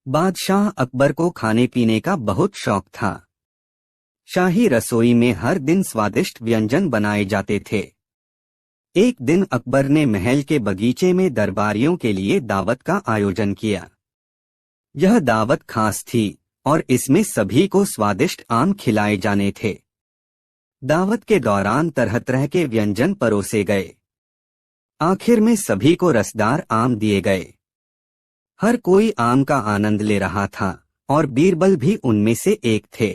बादशाह अकबर को खाने पीने का बहुत शौक था। शाही रसोई में हर दिन स्वादिष्ट व्यंजन बनाए जाते थे। एक दिन अकबर ने महल के बगीचे में दरबारियों के लिए दावत का आयोजन किया। यह दावत खास थी और इसमें सभी को स्वादिष्ट आम खिलाए जाने थे। दावत के दौरान तरह तरह के व्यंजन परोसे गए। आखिर में सभी को रसदार आम दिए गए। हर कोई आम का आनंद ले रहा था और बीरबल भी उनमें से एक थे।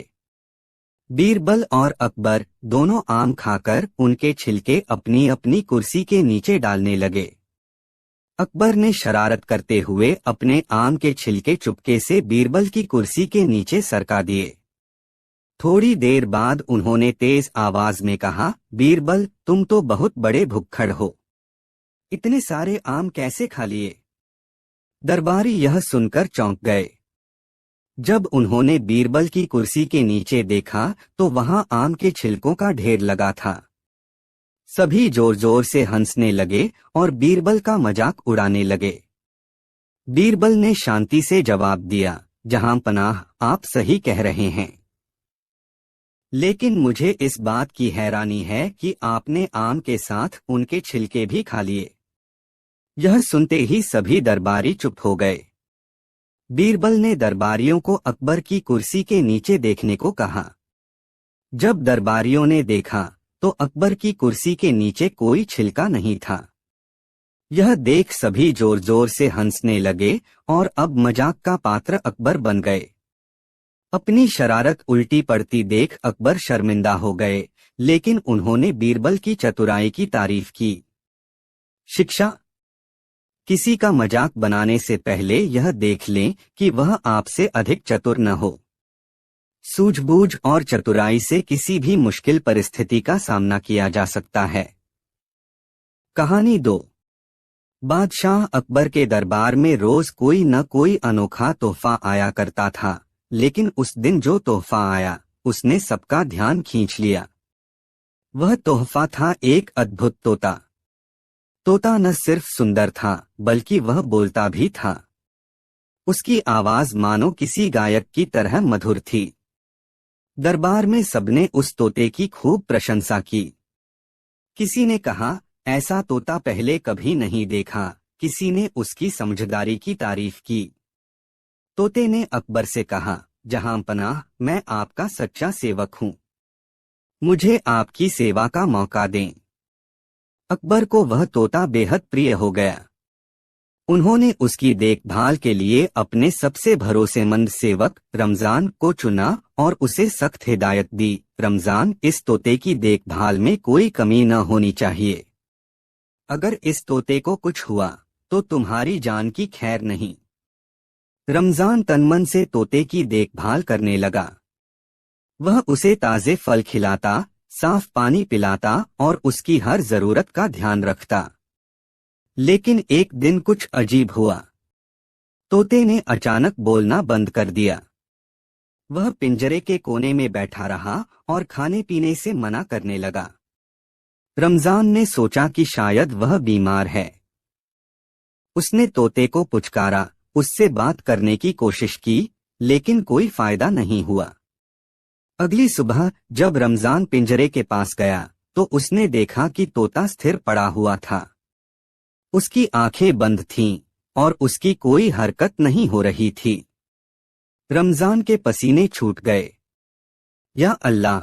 बीरबल और अकबर दोनों आम खाकर उनके छिलके अपनी अपनी कुर्सी के नीचे डालने लगे। अकबर ने शरारत करते हुए अपने आम के छिलके चुपके से बीरबल की कुर्सी के नीचे सरका दिए। थोड़ी देर बाद उन्होंने तेज आवाज में कहा, बीरबल, तुम तो बहुत बड़े भुक्खड़ हो, इतने सारे आम कैसे खा लिए? दरबारी यह सुनकर चौंक गए। जब उन्होंने बीरबल की कुर्सी के नीचे देखा तो वहां आम के छिलकों का ढेर लगा था। सभी जोर जोर से हंसने लगे और बीरबल का मजाक उड़ाने लगे। बीरबल ने शांति से जवाब दिया, जहां पनाह, आप सही कह रहे हैं, लेकिन मुझे इस बात की हैरानी है कि आपने आम के साथ उनके छिलके भी खा लिए। यह सुनते ही सभी दरबारी चुप हो गए। बीरबल ने दरबारियों को अकबर की कुर्सी के नीचे देखने को कहा। जब दरबारियों ने देखा तो अकबर की कुर्सी के नीचे कोई छिलका नहीं था। यह देख सभी जोर जोर से हंसने लगे और अब मजाक का पात्र अकबर बन गए। अपनी शरारत उल्टी पड़ती देख अकबर शर्मिंदा हो गए, लेकिन उन्होंने बीरबल की चतुराई की तारीफ की। शिक्षा: किसी का मजाक बनाने से पहले यह देख लें कि वह आपसे अधिक चतुर न हो। सूझबूझ और चतुराई से किसी भी मुश्किल परिस्थिति का सामना किया जा सकता है। कहानी 2। बादशाह अकबर के दरबार में रोज कोई न कोई अनोखा तोहफा आया करता था, लेकिन उस दिन जो तोहफा आया उसने सबका ध्यान खींच लिया। वह तोहफा था एक अद्भुत तोता। तोता न सिर्फ सुंदर था बल्कि वह बोलता भी था। उसकी आवाज मानो किसी गायक की तरह मधुर थी। दरबार में सबने उस तोते की खूब प्रशंसा की। किसी ने कहा, ऐसा तोता पहले कभी नहीं देखा। किसी ने उसकी समझदारी की तारीफ की। तोते ने अकबर से कहा, जहां पनाह, मैं आपका सच्चा सेवक हूँ, मुझे आपकी सेवा का मौका दें। अकबर को वह तोता बेहद प्रिय हो गया। उन्होंने उसकी देखभाल के लिए अपने सबसे भरोसेमंद सेवक रमजान को चुना और उसे सख्त हिदायत दी, रमजान, इस तोते की देखभाल में कोई कमी न होनी चाहिए। अगर इस तोते को कुछ हुआ तो तुम्हारी जान की खैर नहीं। रमजान तनमन से तोते की देखभाल करने लगा। वह उसे ताजे फल खिलाता, साफ पानी पिलाता और उसकी हर जरूरत का ध्यान रखता। लेकिन एक दिन कुछ अजीब हुआ। तोते ने अचानक बोलना बंद कर दिया। वह पिंजरे के कोने में बैठा रहा और खाने पीने से मना करने लगा। रमजान ने सोचा कि शायद वह बीमार है। उसने तोते को पुचकारा, उससे बात करने की कोशिश की, लेकिन कोई फायदा नहीं हुआ। अगली सुबह जब रमजान पिंजरे के पास गया तो उसने देखा कि तोता स्थिर पड़ा हुआ था। उसकी आंखें बंद थीं और उसकी कोई हरकत नहीं हो रही थी। रमजान के पसीने छूट गए। या अल्लाह!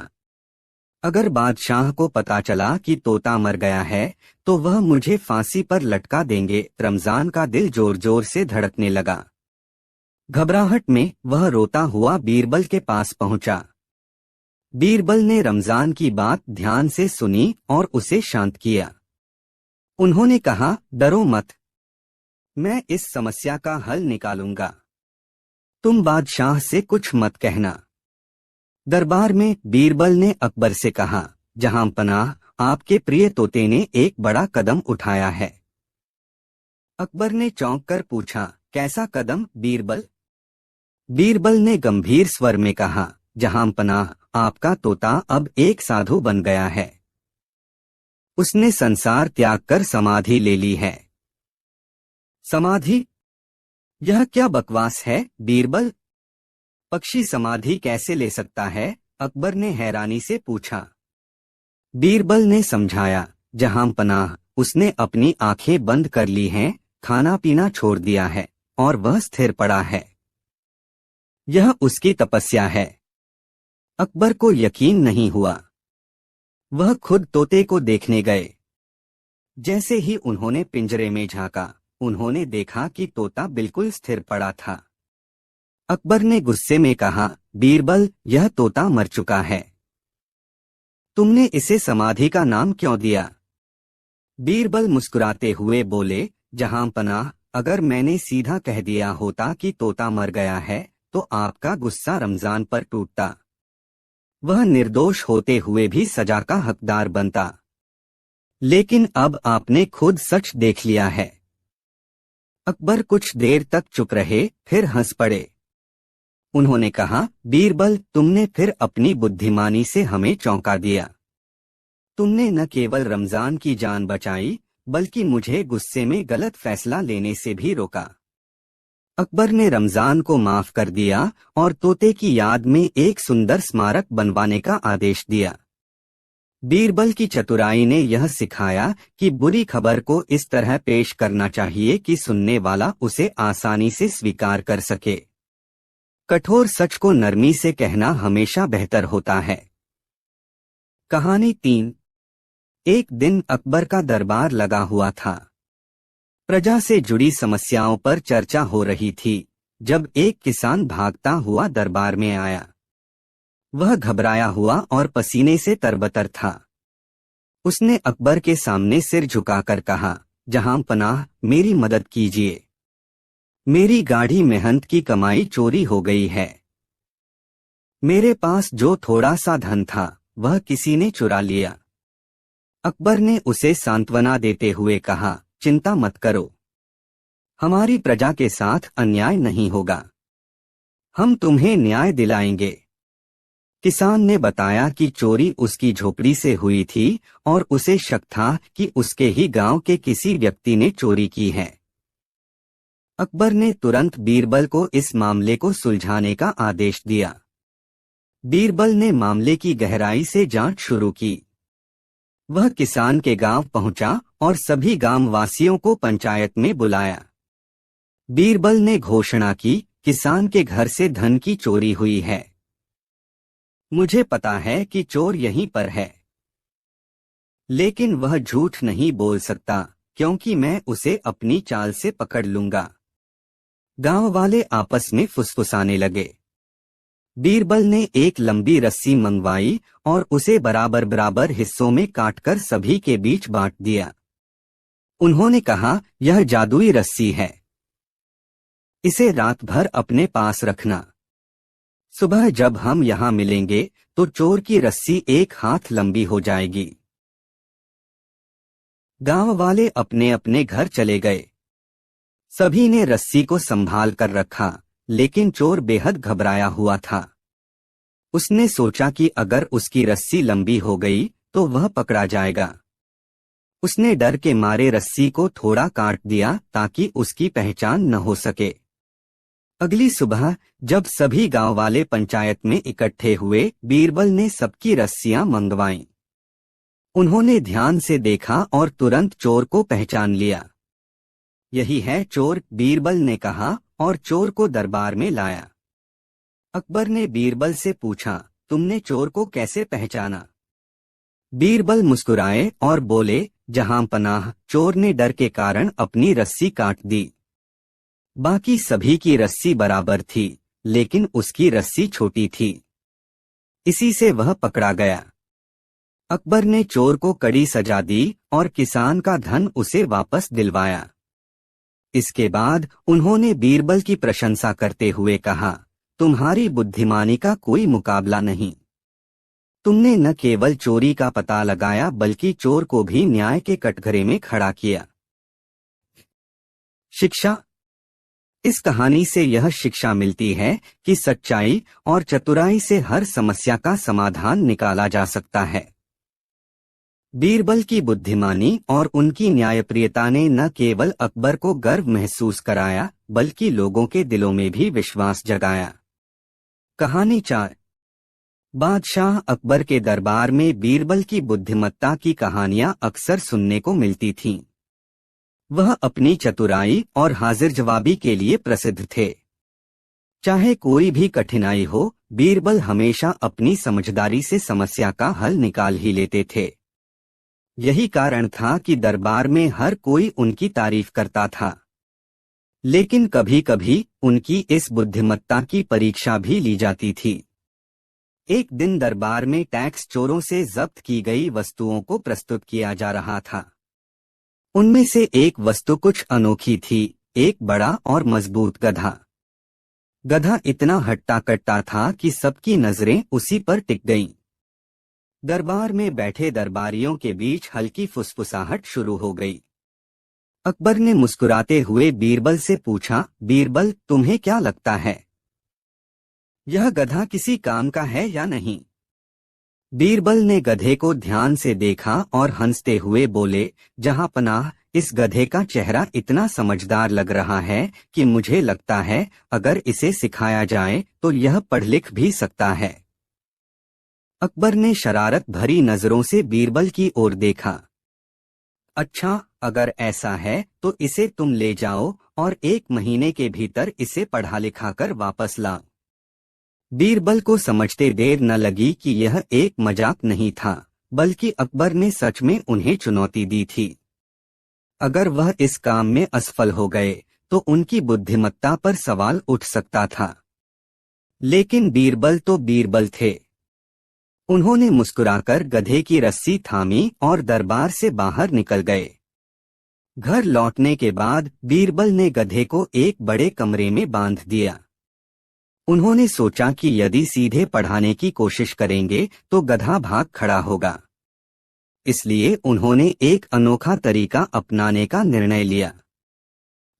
अगर बादशाह को पता चला कि तोता मर गया है तो वह मुझे फांसी पर लटका देंगे। रमजान का दिल जोर जोर से धड़कने लगा। घबराहट में वह रोता हुआ बीरबल के पास पहुंचा। बीरबल ने रमजान की बात ध्यान से सुनी और उसे शांत किया। उन्होंने कहा, डरो मत, मैं इस समस्या का हल निकालूंगा। तुम बादशाह से कुछ मत कहना। दरबार में बीरबल ने अकबर से कहा, जहां पनाह, आपके प्रिय तोते ने एक बड़ा कदम उठाया है। अकबर ने चौंक कर पूछा, कैसा कदम बीरबल? बीरबल ने गंभीर स्वर में कहा, जहां पनाह, आपका तोता अब एक साधु बन गया है। उसने संसार त्याग कर समाधि ले ली है। समाधि? यह क्या बकवास है बीरबल? पक्षी समाधि कैसे ले सकता है? अकबर ने हैरानी से पूछा। बीरबल ने समझाया, जहां पनाह, उसने अपनी आंखें बंद कर ली हैं, खाना पीना छोड़ दिया है और वह स्थिर पड़ा है। यह उसकी तपस्या है। अकबर को यकीन नहीं हुआ। वह खुद तोते को देखने गए। जैसे ही उन्होंने पिंजरे में झांका, उन्होंने देखा कि तोता बिल्कुल स्थिर पड़ा था। अकबर ने गुस्से में कहा, बीरबल, यह तोता मर चुका है। तुमने इसे समाधि का नाम क्यों दिया? बीरबल मुस्कुराते हुए बोले, जहां पनाह, अगर मैंने सीधा कह दिया होता कि तोता मर गया है तो आपका गुस्सा रमजान पर टूटता। वह निर्दोष होते हुए भी सजा का हकदार बनता। लेकिन अब आपने खुद सच देख लिया है। अकबर कुछ देर तक चुप रहे, फिर हंस पड़े। उन्होंने कहा, बीरबल, तुमने फिर अपनी बुद्धिमानी से हमें चौंका दिया। तुमने न केवल रमजान की जान बचाई, बल्कि मुझे गुस्से में गलत फैसला लेने से भी रोका। अकबर ने रमजान को माफ कर दिया और तोते की याद में एक सुंदर स्मारक बनवाने का आदेश दिया। बीरबल की चतुराई ने यह सिखाया कि बुरी खबर को इस तरह पेश करना चाहिए कि सुनने वाला उसे आसानी से स्वीकार कर सके। कठोर सच को नरमी से कहना हमेशा बेहतर होता है। कहानी 3। एक दिन अकबर का दरबार लगा हुआ था। प्रजा से जुड़ी समस्याओं पर चर्चा हो रही थी जब एक किसान भागता हुआ दरबार में आया। वह घबराया हुआ और पसीने से तरबतर था। उसने अकबर के सामने सिर झुकाकर कहा, जहां पनाह, मेरी मदद कीजिए। मेरी गाढ़ी मेहनत की कमाई चोरी हो गई है। मेरे पास जो थोड़ा सा धन था वह किसी ने चुरा लिया। अकबर ने उसे सांत्वना देते हुए कहा, चिंता मत करो, हमारी प्रजा के साथ अन्याय नहीं होगा। हम तुम्हें न्याय दिलाएंगे। किसान ने बताया कि चोरी उसकी झोपड़ी से हुई थी और उसे शक था कि उसके ही गांव के किसी व्यक्ति ने चोरी की है। अकबर ने तुरंत बीरबल को इस मामले को सुलझाने का आदेश दिया। बीरबल ने मामले की गहराई से जांच शुरू की। वह किसान के गांव पहुंचा और सभी गांव वासियों को पंचायत में बुलाया। बीरबल ने घोषणा की, किसान के घर से धन की चोरी हुई है। मुझे पता है कि चोर यहीं पर है, लेकिन वह झूठ नहीं बोल सकता क्योंकि मैं उसे अपनी चाल से पकड़ लूंगा। गांव वाले आपस में फुसफुसाने लगे। बीरबल ने एक लंबी रस्सी मंगवाई और उसे बराबर बराबर हिस्सों में काटकर सभी के बीच बांट दिया। उन्होंने कहा, यह जादुई रस्सी है, इसे रात भर अपने पास रखना। सुबह जब हम यहाँ मिलेंगे तो चोर की रस्सी एक हाथ लंबी हो जाएगी। गांव वाले अपने अपने घर चले गए। सभी ने रस्सी को संभाल कर रखा, लेकिन चोर बेहद घबराया हुआ था। उसने सोचा कि अगर उसकी रस्सी लंबी हो गई तो वह पकड़ा जाएगा। उसने डर के मारे रस्सी को थोड़ा काट दिया ताकि उसकी पहचान न हो सके। अगली सुबह जब सभी गांव वाले पंचायत में इकट्ठे हुए, बीरबल ने सबकी रस्सियां मंगवाईं। उन्होंने ध्यान से देखा और तुरंत चोर को पहचान लिया। यही है चोर, बीरबल ने कहा और चोर को दरबार में लाया। अकबर ने बीरबल से पूछा, तुमने चोर को कैसे पहचाना? बीरबल मुस्कुराए और बोले, जहां पनाह, चोर ने डर के कारण अपनी रस्सी काट दी। बाकी सभी की रस्सी बराबर थी, लेकिन उसकी रस्सी छोटी थी, इसी से वह पकड़ा गया। अकबर ने चोर को कड़ी सजा दी और किसान का धन उसे वापस दिलवाया। इसके बाद उन्होंने बीरबल की प्रशंसा करते हुए कहा, तुम्हारी बुद्धिमानी का कोई मुकाबला नहीं। तुमने न केवल चोरी का पता लगाया बल्कि चोर को भी न्याय के कटघरे में खड़ा किया। शिक्षा। इस कहानी से यह शिक्षा मिलती है कि सच्चाई और चतुराई से हर समस्या का समाधान निकाला जा सकता है। बीरबल की बुद्धिमानी और उनकी न्यायप्रियता ने न केवल अकबर को गर्व महसूस कराया, बल्कि लोगों के दिलों में भी विश्वास जगाया। कहानी 4। बादशाह अकबर के दरबार में बीरबल की बुद्धिमत्ता की कहानियां अक्सर सुनने को मिलती थीं। वह अपनी चतुराई और हाजिर जवाबी के लिए प्रसिद्ध थे। चाहे कोई भी कठिनाई हो, बीरबल हमेशा अपनी समझदारी से समस्या का हल निकाल ही लेते थे। यही कारण था कि दरबार में हर कोई उनकी तारीफ करता था। लेकिन कभी कभी उनकी इस बुद्धिमत्ता की परीक्षा भी ली जाती थी। एक दिन दरबार में टैक्स चोरों से जब्त की गई वस्तुओं को प्रस्तुत किया जा रहा था। उनमें से एक वस्तु कुछ अनोखी थी, एक बड़ा और मजबूत गधा। गधा इतना हट्टा कट्टा था कि सबकी नजरें उसी पर टिक गईं। दरबार में बैठे दरबारियों के बीच हल्की फुसफुसाहट शुरू हो गई। अकबर ने मुस्कुराते हुए बीरबल से पूछा, बीरबल, तुम्हें क्या लगता है, यह गधा किसी काम का है या नहीं? बीरबल ने गधे को ध्यान से देखा और हंसते हुए बोले, जहां पनाह, इस गधे का चेहरा इतना समझदार लग रहा है कि मुझे लगता है अगर इसे सिखाया जाए तो यह पढ़ लिख भी सकता है। अकबर ने शरारत भरी नजरों से बीरबल की ओर देखा। अच्छा, अगर ऐसा है तो इसे तुम ले जाओ और 1 महीने के भीतर इसे पढ़ा लिखा कर वापस लाओ। बीरबल को समझते देर न लगी कि यह एक मजाक नहीं था, बल्कि अकबर ने सच में उन्हें चुनौती दी थी। अगर वह इस काम में असफल हो गए तो उनकी बुद्धिमत्ता पर सवाल उठ सकता था। लेकिन बीरबल तो बीरबल थे। उन्होंने मुस्कुराकर गधे की रस्सी थामी और दरबार से बाहर निकल गए। घर लौटने के बाद बीरबल ने गधे को एक बड़े कमरे में बांध दिया। उन्होंने सोचा कि यदि सीधे पढ़ाने की कोशिश करेंगे तो गधा भाग खड़ा होगा। इसलिए उन्होंने एक अनोखा तरीका अपनाने का निर्णय लिया।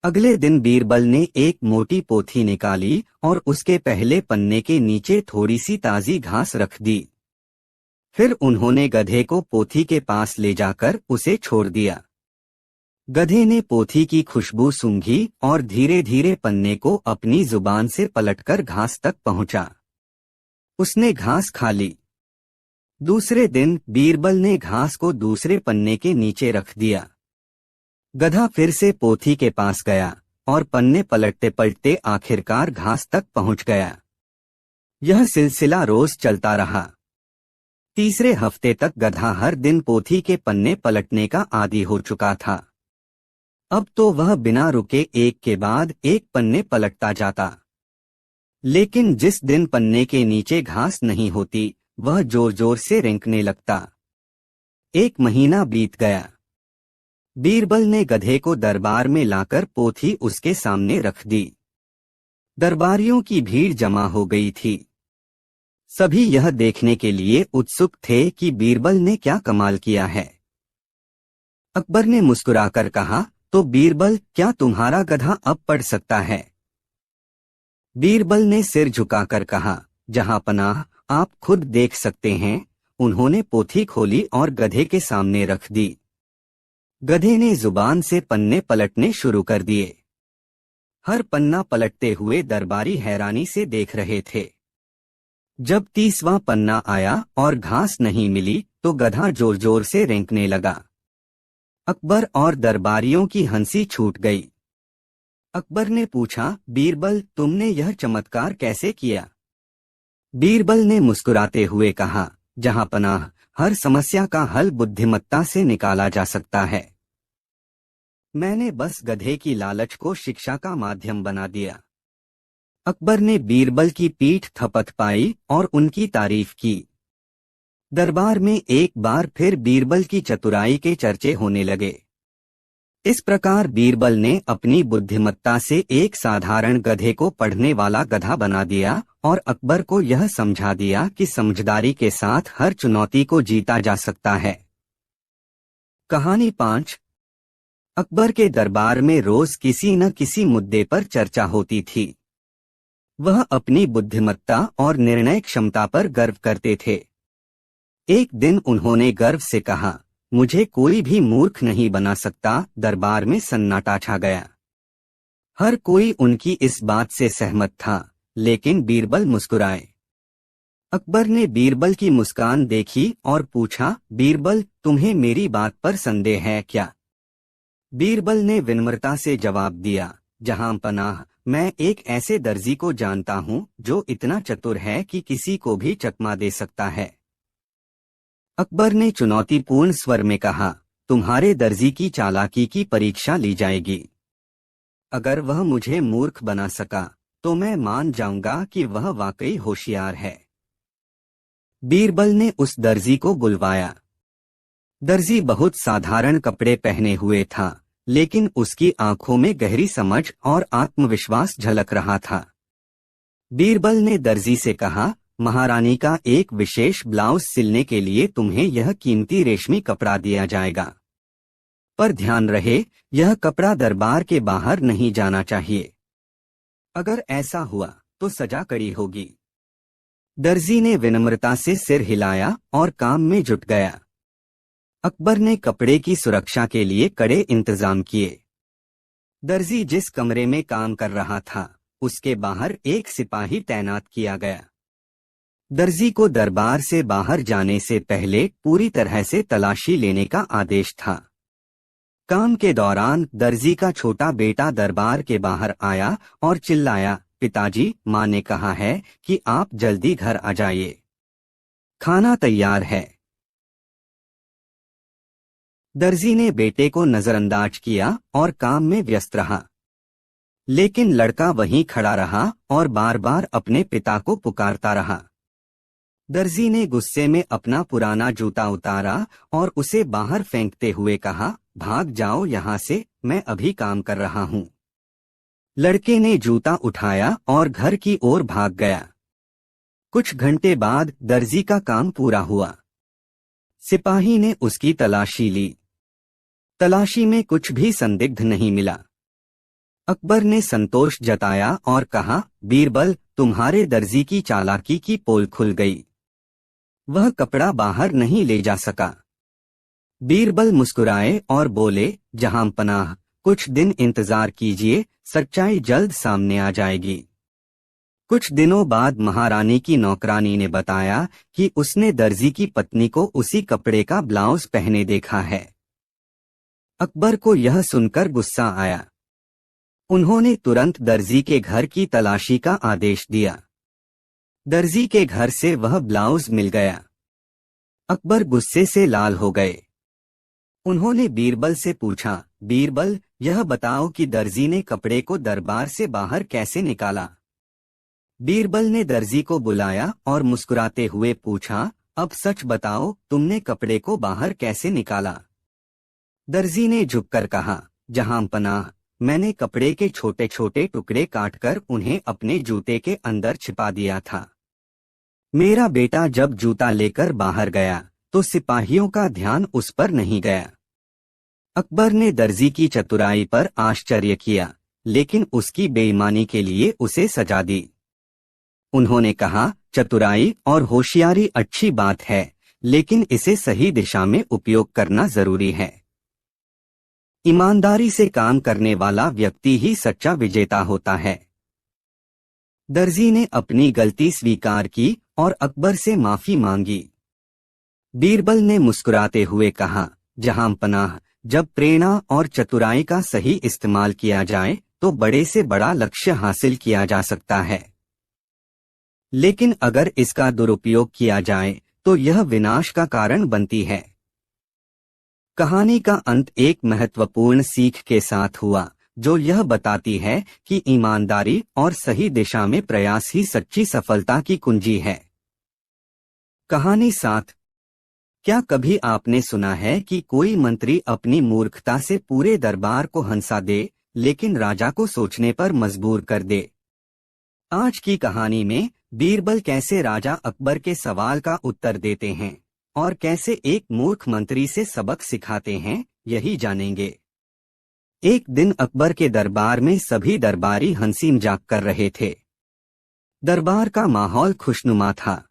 अगले दिन बीरबल ने एक मोटी पोथी निकाली और उसके पहले पन्ने के नीचे थोड़ी सी ताजी घास रख दी। फिर उन्होंने गधे को पोथी के पास ले जाकर उसे छोड़ दिया। गधे ने पोथी की खुशबू सूंघी और धीरे धीरे पन्ने को अपनी जुबान से पलटकर घास तक पहुंचा। उसने घास खा ली। दूसरे दिन बीरबल ने घास को दूसरे पन्ने के नीचे रख दिया। गधा फिर से पोथी के पास गया और पन्ने पलटते पलटते आखिरकार घास तक पहुंच गया। यह सिलसिला रोज चलता रहा। तीसरे हफ्ते तक गधा हर दिन पोथी के पन्ने पलटने का आदी हो चुका था। अब तो वह बिना रुके एक के बाद एक पन्ने पलटता जाता। लेकिन जिस दिन पन्ने के नीचे घास नहीं होती, वह जोर जोर से रेंकने लगता। 1 महीना बीत गया। बीरबल ने गधे को दरबार में लाकर पोथी उसके सामने रख दी। दरबारियों की भीड़ जमा हो गई थी। सभी यह देखने के लिए उत्सुक थे कि बीरबल ने क्या कमाल किया है। अकबर ने मुस्कुराकर कहा, तो बीरबल, क्या तुम्हारा गधा अब पढ़ सकता है? बीरबल ने सिर झुकाकर कहा, जहां पनाह, आप खुद देख सकते हैं। उन्होंने पोथी खोली और गधे के सामने रख दी। गधे ने जुबान से पन्ने पलटने शुरू कर दिए। हर पन्ना पलटते हुए दरबारी हैरानी से देख रहे थे। जब 30वां पन्ना आया और घास नहीं मिली तो गधा जोर जोर से रेंकने लगा। अकबर और दरबारियों की हंसी छूट गई। अकबर ने पूछा, बीरबल, तुमने यह चमत्कार कैसे किया? बीरबल ने मुस्कुराते हुए कहा, जहां पनाह, हर समस्या का हल बुद्धिमत्ता से निकाला जा सकता है। मैंने बस गधे की लालच को शिक्षा का माध्यम बना दिया। अकबर ने बीरबल की पीठ थपथपाई और उनकी तारीफ की। दरबार में एक बार फिर बीरबल की चतुराई के चर्चे होने लगे। इस प्रकार बीरबल ने अपनी बुद्धिमत्ता से एक साधारण गधे को पढ़ने वाला गधा बना दिया और अकबर को यह समझा दिया कि समझदारी के साथ हर चुनौती को जीता जा सकता है। कहानी 5। अकबर के दरबार में रोज किसी न किसी मुद्दे पर चर्चा होती थी। वह अपनी बुद्धिमत्ता और निर्णय क्षमता पर गर्व करते थे। एक दिन उन्होंने गर्व से कहा, मुझे कोई भी मूर्ख नहीं बना सकता। दरबार में सन्नाटा छा गया। हर कोई उनकी इस बात से सहमत था, लेकिन बीरबल मुस्कुराए। अकबर ने बीरबल की मुस्कान देखी और पूछा, बीरबल, तुम्हें मेरी बात पर संदेह है क्या? बीरबल ने विनम्रता से जवाब दिया, जहां पनाह, मैं एक ऐसे दर्जी को जानता हूं जो इतना चतुर है कि किसी को भी चकमा दे सकता है। अकबर ने चुनौतीपूर्ण स्वर में कहा, तुम्हारे दर्जी की चालाकी की परीक्षा ली जाएगी। अगर वह मुझे मूर्ख बना सका तो मैं मान जाऊंगा कि वह वाकई होशियार है। बीरबल ने उस दर्जी को बुलवाया। दर्जी बहुत साधारण कपड़े पहने हुए था, लेकिन उसकी आंखों में गहरी समझ और आत्मविश्वास झलक रहा था। बीरबल ने दर्जी से कहा, महारानी का एक विशेष ब्लाउज सिलने के लिए तुम्हें यह कीमती रेशमी कपड़ा दिया जाएगा। पर ध्यान रहे, यह कपड़ा दरबार के बाहर नहीं जाना चाहिए। अगर ऐसा हुआ तो सजा कड़ी होगी। दर्जी ने विनम्रता से सिर हिलाया और काम में जुट गया। अकबर ने कपड़े की सुरक्षा के लिए कड़े इंतजाम किए। दर्जी जिस कमरे में काम कर रहा था, उसके बाहर एक सिपाही तैनात किया गया। दर्जी को दरबार से बाहर जाने से पहले पूरी तरह से तलाशी लेने का आदेश था। काम के दौरान दर्जी का छोटा बेटा दरबार के बाहर आया और चिल्लाया, पिताजी, माँ ने कहा है कि आप जल्दी घर आ जाइए। खाना तैयार है। दर्जी ने बेटे को नजरअंदाज किया और काम में व्यस्त रहा, लेकिन लड़का वहीं खड़ा रहा और बार बार अपने पिता को पुकारता रहा। दर्जी ने गुस्से में अपना पुराना जूता उतारा और उसे बाहर फेंकते हुए कहा, भाग जाओ यहाँ से, मैं अभी काम कर रहा हूँ। लड़के ने जूता उठाया और घर की ओर भाग गया। कुछ घंटे बाद दर्जी का काम पूरा हुआ। सिपाही ने उसकी तलाशी ली। तलाशी में कुछ भी संदिग्ध नहीं मिला। अकबर ने संतोष जताया और कहा, बीरबल, तुम्हारे दर्जी की चालाकी की पोल खुल गई। वह कपड़ा बाहर नहीं ले जा सका। बीरबल मुस्कुराए और बोले, जहां पनाह, कुछ दिन इंतजार कीजिए, सच्चाई जल्द सामने आ जाएगी। कुछ दिनों बाद महारानी की नौकरानी ने बताया कि उसने दर्जी की पत्नी को उसी कपड़े का ब्लाउज पहने देखा है। अकबर को यह सुनकर गुस्सा आया। उन्होंने तुरंत दर्जी के घर की तलाशी का आदेश दिया। दर्जी के घर से वह ब्लाउज मिल गया। अकबर गुस्से से लाल हो गए। उन्होंने बीरबल से पूछा, बीरबल, यह बताओ कि दर्जी ने कपड़े को दरबार से बाहर कैसे निकाला? बीरबल ने दर्जी को बुलाया और मुस्कुराते हुए पूछा, अब सच बताओ, तुमने कपड़े को बाहर कैसे निकाला? दर्जी ने झुककर कहा, जहां पनाह, मैंने कपड़े के छोटे छोटे टुकड़े काटकर उन्हें अपने जूते के अंदर छिपा दिया था। मेरा बेटा जब जूता लेकर बाहर गया तो सिपाहियों का ध्यान उस पर नहीं गया। अकबर ने दर्जी की चतुराई पर आश्चर्य किया, लेकिन उसकी बेईमानी के लिए उसे सजा दी। उन्होंने कहा, चतुराई और होशियारी अच्छी बात है, लेकिन इसे सही दिशा में उपयोग करना जरूरी है। ईमानदारी से काम करने वाला व्यक्ति ही सच्चा विजेता होता है। दर्जी ने अपनी गलती स्वीकार की और अकबर से माफी मांगी। बीरबल ने मुस्कुराते हुए कहा, जहां पनाह, जब प्रेरणा और चतुराई का सही इस्तेमाल किया जाए तो बड़े से बड़ा लक्ष्य हासिल किया जा सकता है, लेकिन अगर इसका दुरुपयोग किया जाए तो यह विनाश का कारण बनती है। कहानी का अंत एक महत्वपूर्ण सीख के साथ हुआ, जो यह बताती है कि ईमानदारी और सही दिशा में प्रयास ही सच्ची सफलता की कुंजी है। कहानी 7। क्या कभी आपने सुना है कि कोई मंत्री अपनी मूर्खता से पूरे दरबार को हंसा दे, लेकिन राजा को सोचने पर मजबूर कर दे? आज की कहानी में बीरबल कैसे राजा अकबर के सवाल का उत्तर देते हैं और कैसे एक मूर्ख मंत्री से सबक सिखाते हैं, यही जानेंगे। एक दिन अकबर के दरबार में सभी दरबारी हंसी मजाक कर रहे थे। दरबार का माहौल खुशनुमा था।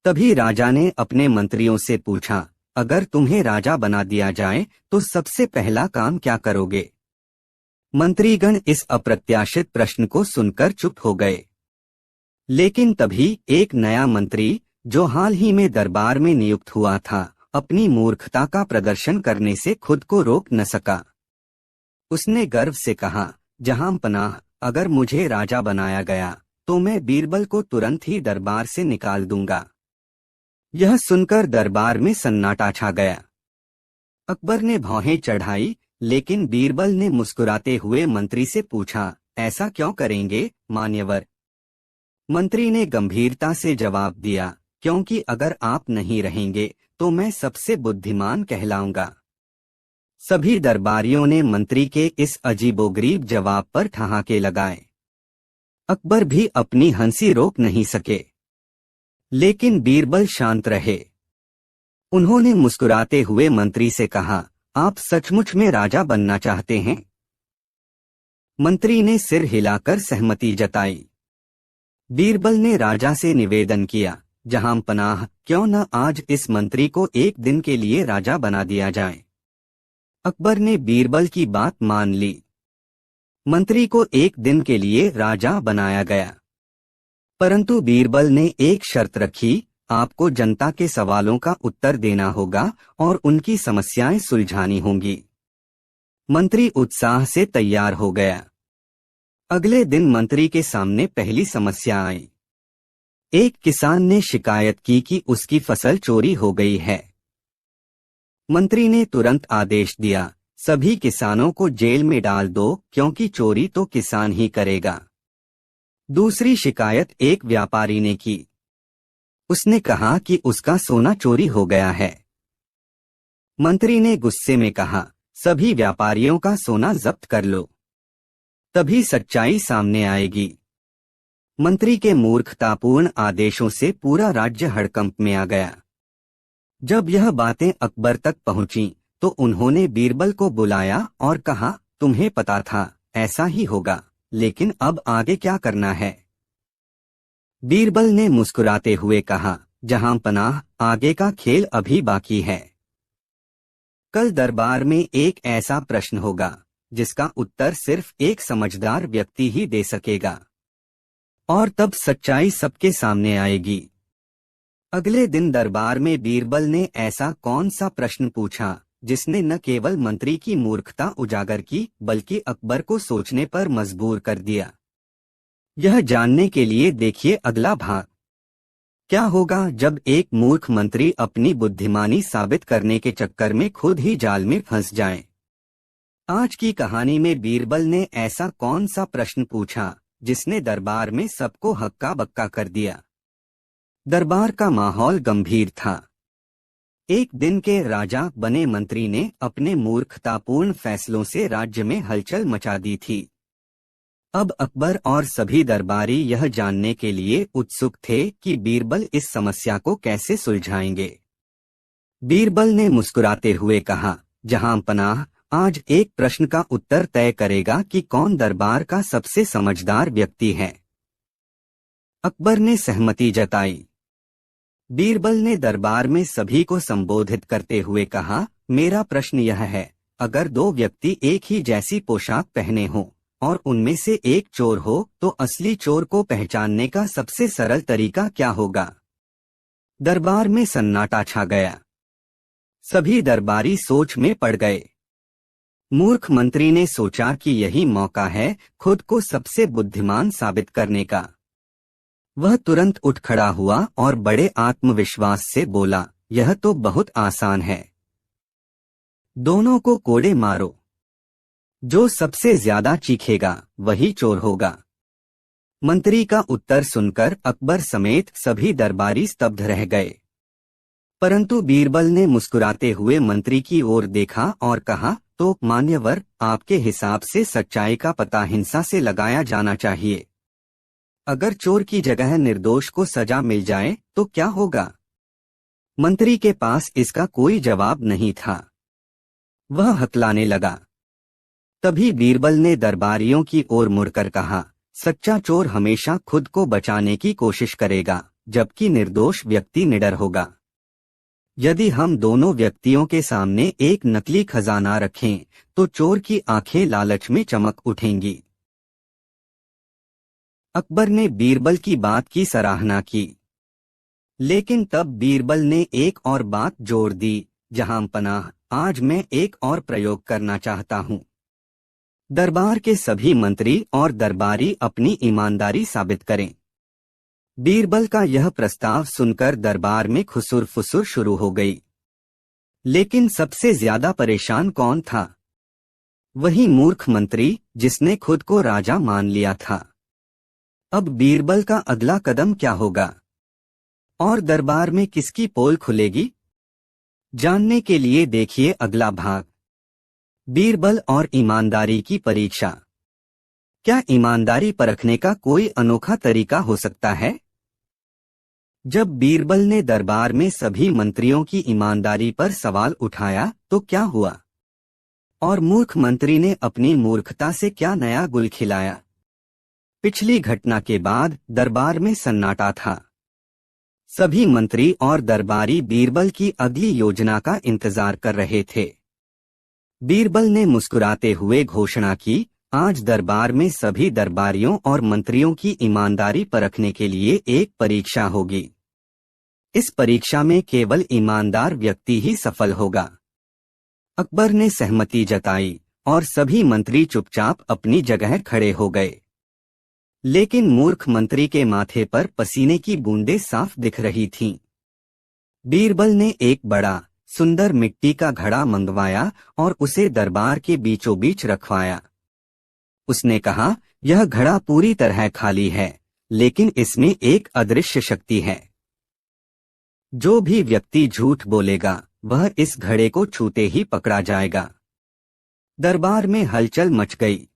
तभी राजा ने अपने मंत्रियों से पूछा, अगर तुम्हें राजा बना दिया जाए तो सबसे पहला काम क्या करोगे? मंत्रीगण इस अप्रत्याशित प्रश्न को सुनकर चुप हो गए। लेकिन तभी एक नया मंत्री, जो हाल ही में दरबार में नियुक्त हुआ था, अपनी मूर्खता का प्रदर्शन करने से खुद को रोक न सका। उसने गर्व से कहा, जहां पनाह, अगर मुझे राजा बनाया गया तो मैं बीरबल को तुरंत ही दरबार से निकाल दूंगा। यह सुनकर दरबार में सन्नाटा छा गया। अकबर ने भौहें चढ़ाई, लेकिन बीरबल ने मुस्कुराते हुए मंत्री से पूछा, ऐसा क्यों करेंगे मान्यवर? मंत्री ने गंभीरता से जवाब दिया, क्योंकि अगर आप नहीं रहेंगे तो मैं सबसे बुद्धिमान कहलाऊंगा। सभी दरबारियों ने मंत्री के इस अजीबोगरीब जवाब पर ठहाके लगाए। अकबर भी अपनी हंसी रोक नहीं सके, लेकिन बीरबल शांत रहे। उन्होंने मुस्कुराते हुए मंत्री से कहा, आप सचमुच में राजा बनना चाहते हैं? मंत्री ने सिर हिलाकर सहमति जताई। बीरबल ने राजा से निवेदन किया, जहां पनाह, क्यों न आज इस मंत्री को एक दिन के लिए राजा बना दिया जाए। अकबर ने बीरबल की बात मान ली। मंत्री को एक दिन के लिए राजा बनाया गया, परंतु बीरबल ने एक शर्त रखी, आपको जनता के सवालों का उत्तर देना होगा और उनकी समस्याएं सुलझानी होंगी। मंत्री उत्साह से तैयार हो गया। अगले दिन मंत्री के सामने पहली समस्या आई। एक किसान ने शिकायत की कि उसकी फसल चोरी हो गई है। मंत्री ने तुरंत आदेश दिया, सभी किसानों को जेल में डाल दो, क्योंकि चोरी तो किसान ही करेगा। दूसरी शिकायत एक व्यापारी ने की। उसने कहा कि उसका सोना चोरी हो गया है। मंत्री ने गुस्से में कहा, सभी व्यापारियों का सोना जब्त कर लो, तभी सच्चाई सामने आएगी। मंत्री के मूर्खतापूर्ण आदेशों से पूरा राज्य हड़कंप में आ गया। जब यह बातें अकबर तक पहुंची तो उन्होंने बीरबल को बुलाया और कहा, तुम्हें पता था ऐसा ही होगा, लेकिन अब आगे क्या करना है? बीरबल ने मुस्कुराते हुए कहा, जहां पनाह, आगे का खेल अभी बाकी है। कल दरबार में एक ऐसा प्रश्न होगा जिसका उत्तर सिर्फ एक समझदार व्यक्ति ही दे सकेगा, और तब सच्चाई सबके सामने आएगी। अगले दिन दरबार में बीरबल ने ऐसा कौन सा प्रश्न पूछा जिसने न केवल मंत्री की मूर्खता उजागर की, बल्कि अकबर को सोचने पर मजबूर कर दिया। यह जानने के लिए देखिए अगला भाग। क्या होगा जब एक मूर्ख मंत्री अपनी बुद्धिमानी साबित करने के चक्कर में खुद ही जाल में फंस जाए। आज की कहानी में बीरबल ने ऐसा कौन सा प्रश्न पूछा जिसने दरबार में सबको हक्का बक्का कर दिया। दरबार का माहौल गंभीर था। एक दिन के राजा बने मंत्री ने अपने मूर्खतापूर्ण फैसलों से राज्य में हलचल मचा दी थी। अब अकबर और सभी दरबारी यह जानने के लिए उत्सुक थे कि बीरबल इस समस्या को कैसे सुलझाएंगे। बीरबल ने मुस्कुराते हुए कहा, जहां पनाह, आज एक प्रश्न का उत्तर तय करेगा कि कौन दरबार का सबसे समझदार व्यक्ति है। अकबर ने सहमति जताई। बीरबल ने दरबार में सभी को संबोधित करते हुए कहा, मेरा प्रश्न यह है, अगर दो व्यक्ति एक ही जैसी पोशाक पहने हों और उनमें से एक चोर हो तो असली चोर को पहचानने का सबसे सरल तरीका क्या होगा? दरबार में सन्नाटा छा गया। सभी दरबारी सोच में पड़ गए। मूर्ख मंत्री ने सोचा कि यही मौका है खुद को सबसे बुद्धिमान साबित करने का। वह तुरंत उठ खड़ा हुआ और बड़े आत्मविश्वास से बोला, यह तो बहुत आसान है। दोनों को कोड़े मारो, जो सबसे ज्यादा चीखेगा वही चोर होगा। मंत्री का उत्तर सुनकर अकबर समेत सभी दरबारी स्तब्ध रह गए, परंतु बीरबल ने मुस्कुराते हुए मंत्री की ओर देखा और कहा, तो मान्यवर, आपके हिसाब से सच्चाई का पता हिंसा से लगाया जाना चाहिए। अगर चोर की जगह निर्दोष को सजा मिल जाए तो क्या होगा? मंत्री के पास इसका कोई जवाब नहीं था। वह हकलाने लगा। तभी बीरबल ने दरबारियों की ओर मुड़कर कहा, सच्चा चोर हमेशा खुद को बचाने की कोशिश करेगा, जबकि निर्दोष व्यक्ति निडर होगा। यदि हम दोनों व्यक्तियों के सामने एक नकली खजाना रखें तो चोर की आंखें लालच में चमक उठेंगी। अकबर ने बीरबल की बात की सराहना की, लेकिन तब बीरबल ने एक और बात जोड़ दी, जहां पनाह, आज मैं एक और प्रयोग करना चाहता हूं। दरबार के सभी मंत्री और दरबारी अपनी ईमानदारी साबित करें। बीरबल का यह प्रस्ताव सुनकर दरबार में खुसुर फुसुर शुरू हो गई। लेकिन सबसे ज्यादा परेशान कौन था? वही मूर्ख मंत्री जिसने खुद को राजा मान लिया था। अब बीरबल का अगला कदम क्या होगा और दरबार में किसकी पोल खुलेगी? जानने के लिए देखिए अगला भाग, बीरबल और ईमानदारी की परीक्षा। क्या ईमानदारी परखने का कोई अनोखा तरीका हो सकता है? जब बीरबल ने दरबार में सभी मंत्रियों की ईमानदारी पर सवाल उठाया तो क्या हुआ, और मूर्ख मंत्री ने अपनी मूर्खता से क्या नया गुल खिलाया? पिछली घटना के बाद दरबार में सन्नाटा था। सभी मंत्री और दरबारी बीरबल की अगली योजना का इंतजार कर रहे थे। बीरबल ने मुस्कुराते हुए घोषणा की, आज दरबार में सभी दरबारियों और मंत्रियों की ईमानदारी परखने के लिए एक परीक्षा होगी। इस परीक्षा में केवल ईमानदार व्यक्ति ही सफल होगा। अकबर ने सहमति जताई और सभी मंत्री चुपचाप अपनी जगह खड़े हो गए। लेकिन मूर्ख मंत्री के माथे पर पसीने की बूंदें साफ दिख रही थीं। बीरबल ने एक बड़ा सुंदर मिट्टी का घड़ा मंगवाया और उसे दरबार के बीचों बीच रखवाया। उसने कहा, यह घड़ा पूरी तरह खाली है, लेकिन इसमें एक अदृश्य शक्ति है। जो भी व्यक्ति झूठ बोलेगा वह इस घड़े को छूते ही पकड़ा जाएगा। दरबार में हलचल मच गई।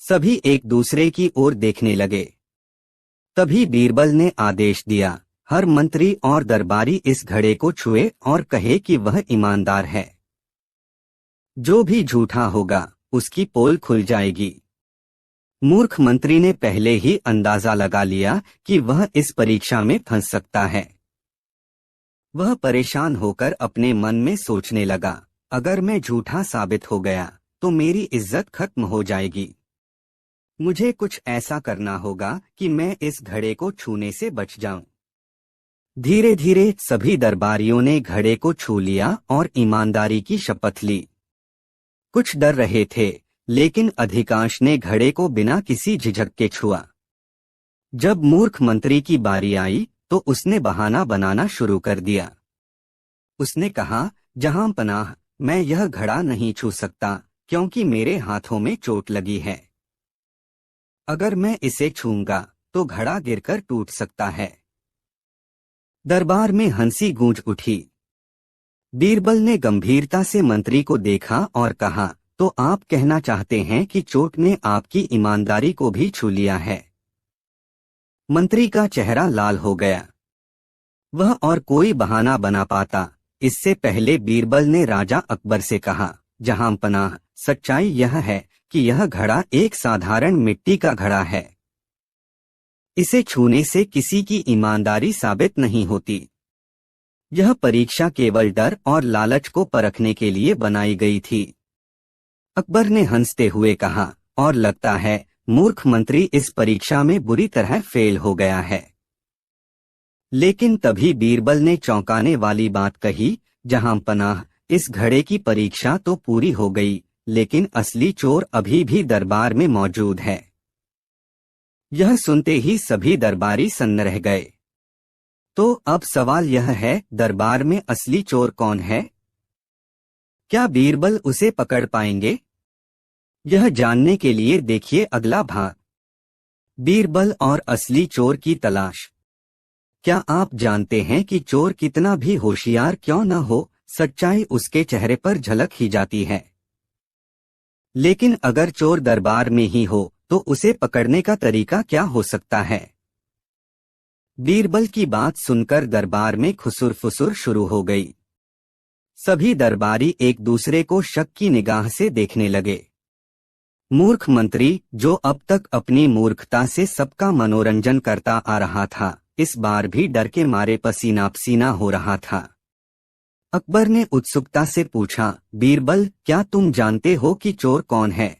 सभी एक दूसरे की ओर देखने लगे। तभी बीरबल ने आदेश दिया, हर मंत्री और दरबारी इस घड़े को छुए और कहे कि वह ईमानदार है। जो भी झूठा होगा उसकी पोल खुल जाएगी। मूर्ख मंत्री ने पहले ही अंदाजा लगा लिया कि वह इस परीक्षा में फंस सकता है। वह परेशान होकर अपने मन में सोचने लगा, अगर मैं झूठा साबित हो गया तो मेरी इज्जत खत्म हो जाएगी। मुझे कुछ ऐसा करना होगा कि मैं इस घड़े को छूने से बच जाऊं। धीरे धीरे सभी दरबारियों ने घड़े को छू लिया और ईमानदारी की शपथ ली। कुछ डर रहे थे, लेकिन अधिकांश ने घड़े को बिना किसी झिझक के छुआ। जब मूर्ख मंत्री की बारी आई तो उसने बहाना बनाना शुरू कर दिया। उसने कहा, जहां पनाह, मैं यह घड़ा नहीं छू सकता क्योंकि मेरे हाथों में चोट लगी है। अगर मैं इसे छूंगा तो घड़ा गिरकर टूट सकता है। दरबार में हंसी गूंज उठी। बीरबल ने गंभीरता से मंत्री को देखा और कहा, तो आप कहना चाहते हैं कि चोट ने आपकी ईमानदारी को भी छू लिया है? मंत्री का चेहरा लाल हो गया। वह और कोई बहाना बना पाता इससे पहले बीरबल ने राजा अकबर से कहा, जहां पनाह, सच्चाई यह है कि यह घड़ा एक साधारण मिट्टी का घड़ा है। इसे छूने से किसी की ईमानदारी साबित नहीं होती। यह परीक्षा केवल डर और लालच को परखने के लिए बनाई गई थी। अकबर ने हंसते हुए कहा, और लगता है मूर्ख मंत्री इस परीक्षा में बुरी तरह फेल हो गया है। लेकिन तभी बीरबल ने चौंकाने वाली बात कही, जहां पनाह, इस घड़े की परीक्षा तो पूरी हो गई, लेकिन असली चोर अभी भी दरबार में मौजूद है। यह सुनते ही सभी दरबारी सन्न रह गए। तो अब सवाल यह है, दरबार में असली चोर कौन है? क्या बीरबल उसे पकड़ पाएंगे? यह जानने के लिए देखिए अगला भाग, बीरबल और असली चोर की तलाश। क्या आप जानते हैं कि चोर कितना भी होशियार क्यों न हो, सच्चाई उसके चेहरे पर झलक ही जाती है। लेकिन अगर चोर दरबार में ही हो तो उसे पकड़ने का तरीका क्या हो सकता है? बीरबल की बात सुनकर दरबार में खुसुर फुसुर शुरू हो गई। सभी दरबारी एक दूसरे को शक की निगाह से देखने लगे। मूर्ख मंत्री, जो अब तक अपनी मूर्खता से सबका मनोरंजन करता आ रहा था, इस बार भी डर के मारे पसीना पसीना हो रहा था। अकबर ने उत्सुकता से पूछा, बीरबल, क्या तुम जानते हो कि चोर कौन है?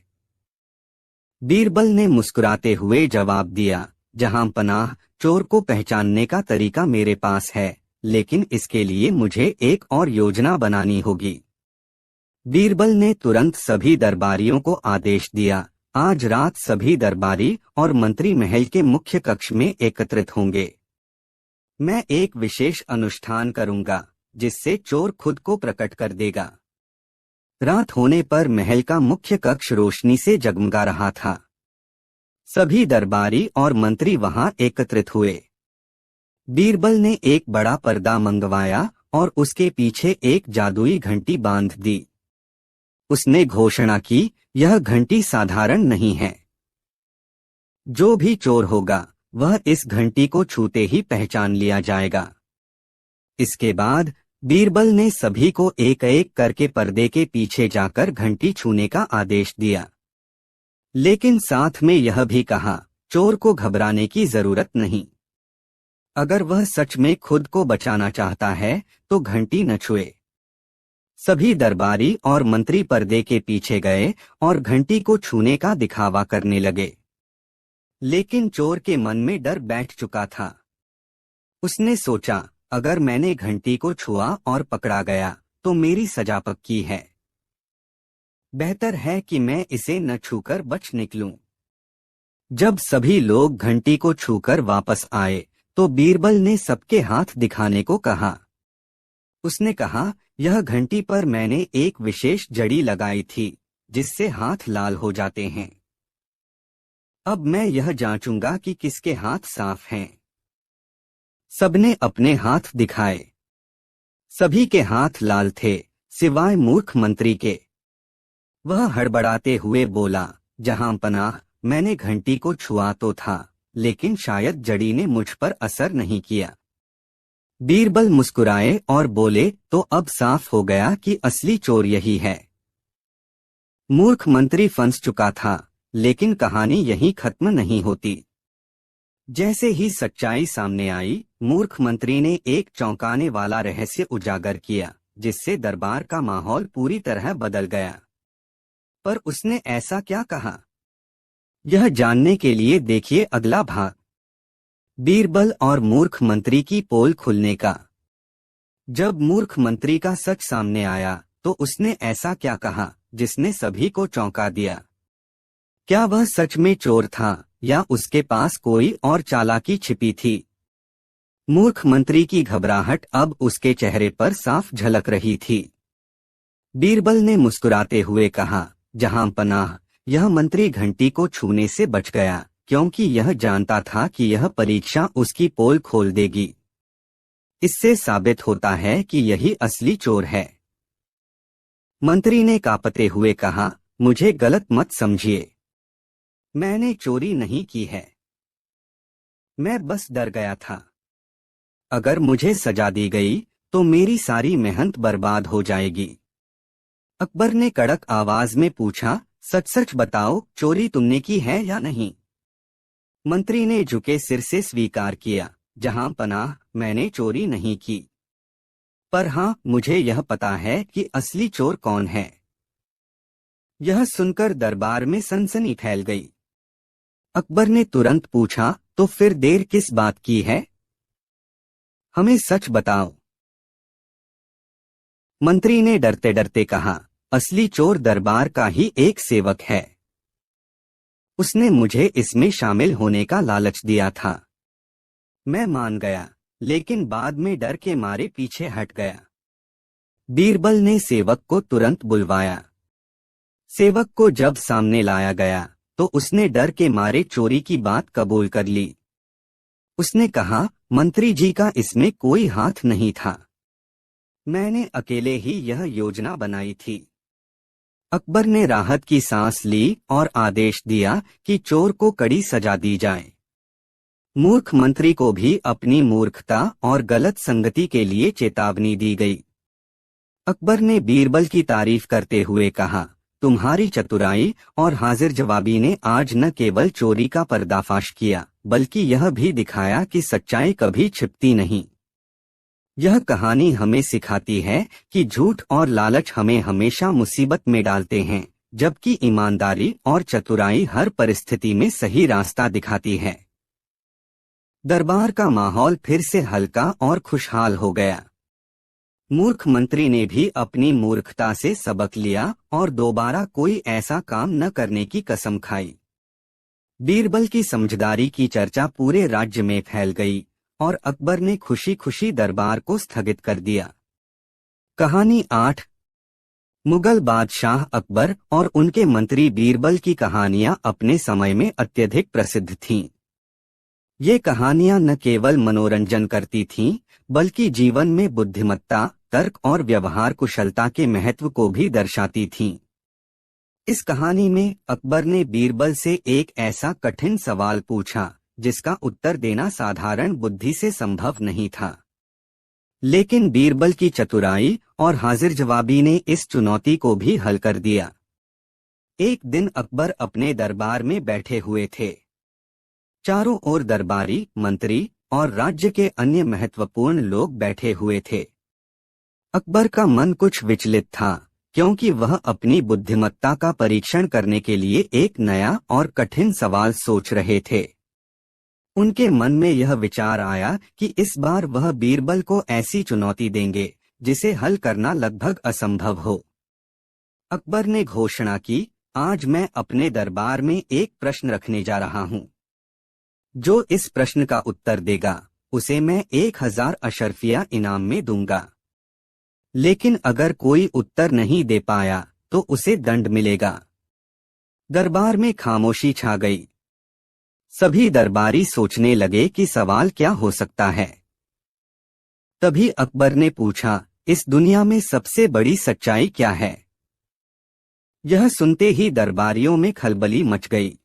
बीरबल ने मुस्कुराते हुए जवाब दिया, जहां पनाह, चोर को पहचानने का तरीका मेरे पास है, लेकिन इसके लिए मुझे एक और योजना बनानी होगी। बीरबल ने तुरंत सभी दरबारियों को आदेश दिया, आज रात सभी दरबारी और मंत्री महल के मुख्य कक्ष में एकत्रित होंगे। मैं एक विशेष अनुष्ठान करूंगा, जिससे चोर खुद को प्रकट कर देगा। रात होने पर महल का मुख्य कक्ष रोशनी से जगमगा रहा था। सभी दरबारी और मंत्री वहां एकत्रित हुए। बीरबल ने एक बड़ा पर्दा मंगवाया और उसके पीछे एक जादुई घंटी बांध दी। उसने घोषणा की, यह घंटी साधारण नहीं है। जो भी चोर होगा, वह इस घंटी को छूते ही पहचान लिया जाएगा। इसके बाद बीरबल ने सभी को एक एक करके पर्दे के पीछे जाकर घंटी छूने का आदेश दिया, लेकिन साथ में यह भी कहा, चोर को घबराने की जरूरत नहीं। अगर वह सच में खुद को बचाना चाहता है तो घंटी न छुए। सभी दरबारी और मंत्री पर्दे के पीछे गए और घंटी को छूने का दिखावा करने लगे, लेकिन चोर के मन में डर बैठ चुका था। उसने सोचा, अगर मैंने घंटी को छुआ और पकड़ा गया तो मेरी सजा पक्की है। बेहतर है कि मैं इसे न छूकर बच निकलूं। जब सभी लोग घंटी को छूकर वापस आए तो बीरबल ने सबके हाथ दिखाने को कहा। उसने कहा, यह घंटी पर मैंने एक विशेष जड़ी लगाई थी, जिससे हाथ लाल हो जाते हैं। अब मैं यह जांचूंगा कि किसके हाथ साफ हैं। सबने अपने हाथ दिखाए। सभी के हाथ लाल थे, सिवाय मूर्ख मंत्री के। वह हड़बड़ाते हुए बोला, जहां पनाह, मैंने घंटी को छुआ तो था, लेकिन शायद जड़ी ने मुझ पर असर नहीं किया। बीरबल मुस्कुराए और बोले, तो अब साफ हो गया कि असली चोर यही है। मूर्ख मंत्री फंस चुका था, लेकिन कहानी यहीं खत्म नहीं होती। जैसे ही सच्चाई सामने आई, मूर्ख मंत्री ने एक चौंकाने वाला रहस्य उजागर किया, जिससे दरबार का माहौल पूरी तरह बदल गया। पर उसने ऐसा क्या कहा? यह जानने के लिए देखिए अगला भाग, बीरबल और मूर्ख मंत्री की पोल खुलने का। जब मूर्ख मंत्री का सच सामने आया तो उसने ऐसा क्या कहा जिसने सभी को चौंका दिया? क्या वह सच में चोर था या उसके पास कोई और चालाकी छिपी थी? मूर्ख मंत्री की घबराहट अब उसके चेहरे पर साफ झलक रही थी। बीरबल ने मुस्कुराते हुए कहा, जहां पनाह, यह मंत्री घंटी को छूने से बच गया, क्योंकि यह जानता था कि यह परीक्षा उसकी पोल खोल देगी। इससे साबित होता है कि यही असली चोर है। मंत्री ने कांपते हुए कहा, मुझे गलत मत समझिए। मैंने चोरी नहीं की है। मैं बस डर गया था। अगर मुझे सजा दी गई तो मेरी सारी मेहनत बर्बाद हो जाएगी। अकबर ने कड़क आवाज में पूछा, सच सच बताओ, चोरी तुमने की है या नहीं? मंत्री ने झुके सिर से स्वीकार किया, जहां पनाह, मैंने चोरी नहीं की। पर हाँ, मुझे यह पता है कि असली चोर कौन है। यह सुनकर दरबार में सनसनी फैल गई। अकबर ने तुरंत पूछा, तो फिर देर किस बात की है? हमें सच बताओ। मंत्री ने डरते डरते कहा, असली चोर दरबार का ही एक सेवक है। उसने मुझे इसमें शामिल होने का लालच दिया था। मैं मान गया, लेकिन बाद में डर के मारे पीछे हट गया। बीरबल ने सेवक को तुरंत बुलवाया। सेवक को जब सामने लाया गया तो उसने डर के मारे चोरी की बात कबूल कर ली। उसने कहा, मंत्री जी का इसमें कोई हाथ नहीं था। मैंने अकेले ही यह योजना बनाई थी। अकबर ने राहत की सांस ली और आदेश दिया कि चोर को कड़ी सजा दी जाए। मूर्ख मंत्री को भी अपनी मूर्खता और गलत संगति के लिए चेतावनी दी गई। अकबर ने बीरबल की तारीफ करते हुए कहा, तुम्हारी चतुराई और हाजिर जवाबी ने आज न केवल चोरी का पर्दाफाश किया, बल्कि यह भी दिखाया कि सच्चाई कभी छिपती नहीं। यह कहानी हमें सिखाती है कि झूठ और लालच हमें हमेशा मुसीबत में डालते हैं, जबकि ईमानदारी और चतुराई हर परिस्थिति में सही रास्ता दिखाती है। दरबार का माहौल फिर से हल्का और खुशहाल हो गया। मूर्ख मंत्री ने भी अपनी मूर्खता से सबक लिया और दोबारा कोई ऐसा काम न करने की कसम खाई। बीरबल की समझदारी की चर्चा पूरे राज्य में फैल गई और अकबर ने खुशी खुशी दरबार को स्थगित कर दिया। कहानी 8। मुगल बादशाह अकबर और उनके मंत्री बीरबल की कहानियां अपने समय में अत्यधिक प्रसिद्ध थीं। ये कहानियां न केवल मनोरंजन करती थीं, बल्कि जीवन में बुद्धिमत्ता, तर्क और व्यवहार कुशलता के महत्व को भी दर्शाती थीं। इस कहानी में अकबर ने बीरबल से एक ऐसा कठिन सवाल पूछा जिसका उत्तर देना साधारण बुद्धि से संभव नहीं था। लेकिन बीरबल की चतुराई और हाजिर जवाबी ने इस चुनौती को भी हल कर दिया। एक दिन अकबर अपने दरबार में बैठे हुए थे। चारों ओर दरबारी, मंत्री और राज्य के अन्य महत्वपूर्ण लोग बैठे हुए थे। अकबर का मन कुछ विचलित था, क्योंकि वह अपनी बुद्धिमत्ता का परीक्षण करने के लिए एक नया और कठिन सवाल सोच रहे थे। उनके मन में यह विचार आया कि इस बार वह बीरबल को ऐसी चुनौती देंगे जिसे हल करना लगभग असंभव हो। अकबर ने घोषणा की, आज मैं अपने दरबार में एक प्रश्न रखने जा रहा हूँ। जो इस प्रश्न का उत्तर देगा उसे मैं 1000 अशर्फिया इनाम में दूंगा। लेकिन अगर कोई उत्तर नहीं दे पाया तो उसे दंड मिलेगा। दरबार में खामोशी छा गई। सभी दरबारी सोचने लगे कि सवाल क्या हो सकता है। तभी अकबर ने पूछा, इस दुनिया में सबसे बड़ी सच्चाई क्या है? यह सुनते ही दरबारियों में खलबली मच गई।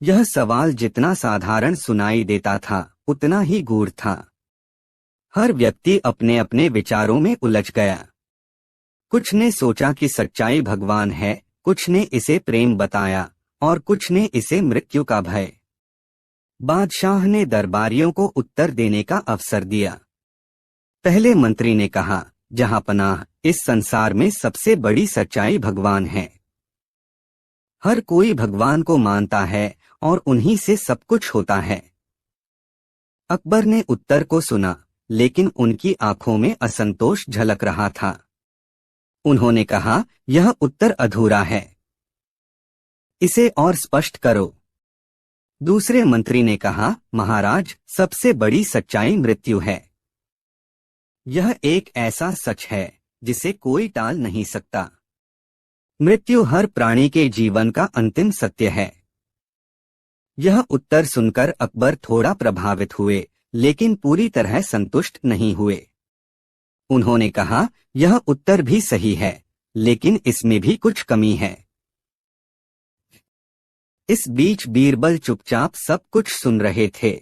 यह सवाल जितना साधारण सुनाई देता था, उतना ही गूढ़ था। हर व्यक्ति अपने अपने विचारों में उलझ गया। कुछ ने सोचा कि सच्चाई भगवान है, कुछ ने इसे प्रेम बताया और कुछ ने इसे मृत्यु का भय। बादशाह ने दरबारियों को उत्तर देने का अवसर दिया। पहले मंत्री ने कहा, जहांपनाह, इस संसार में सबसे बड़ी सच्चाई भगवान है। हर कोई भगवान को मानता है और उन्हीं से सब कुछ होता है। अकबर ने उत्तर को सुना, लेकिन उनकी आंखों में असंतोष झलक रहा था। उन्होंने कहा, यह उत्तर अधूरा है। इसे और स्पष्ट करो। दूसरे मंत्री ने कहा, महाराज, सबसे बड़ी सच्चाई मृत्यु है। यह एक ऐसा सच है जिसे कोई टाल नहीं सकता। मृत्यु हर प्राणी के जीवन का अंतिम सत्य है। यह उत्तर सुनकर अकबर थोड़ा प्रभावित हुए, लेकिन पूरी तरह संतुष्ट नहीं हुए। उन्होंने कहा, यह उत्तर भी सही है, लेकिन इसमें भी कुछ कमी है। इस बीच बीरबल चुपचाप सब कुछ सुन रहे थे।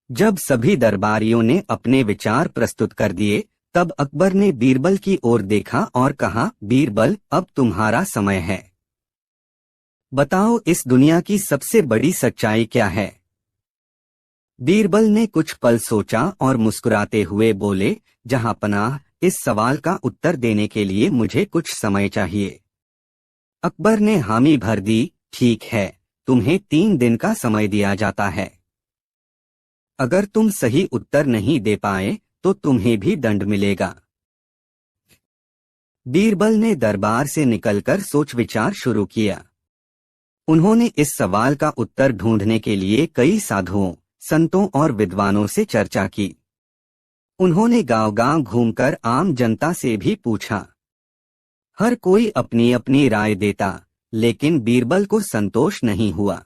जब सभी दरबारियों ने अपने विचार प्रस्तुत कर दिए, तब अकबर ने बीरबल की ओर देखा और कहा, बीरबल, अब तुम्हारा समय है। बताओ, इस दुनिया की सबसे बड़ी सच्चाई क्या है? बीरबल ने कुछ पल सोचा और मुस्कुराते हुए बोले, जहांपनाह, इस सवाल का उत्तर देने के लिए मुझे कुछ समय चाहिए। अकबर ने हामी भर दी, ठीक है, तुम्हें 3 दिन का समय दिया जाता है। अगर तुम सही उत्तर नहीं दे पाए तो तुम्हें भी दंड मिलेगा। बीरबल ने दरबार से निकलकर सोच विचार शुरू किया। उन्होंने इस सवाल का उत्तर ढूंढने के लिए कई साधुओं, संतों और विद्वानों से चर्चा की। उन्होंने गांव-गांव घूमकर आम जनता से भी पूछा। हर कोई अपनी अपनी राय देता, लेकिन बीरबल को संतोष नहीं हुआ।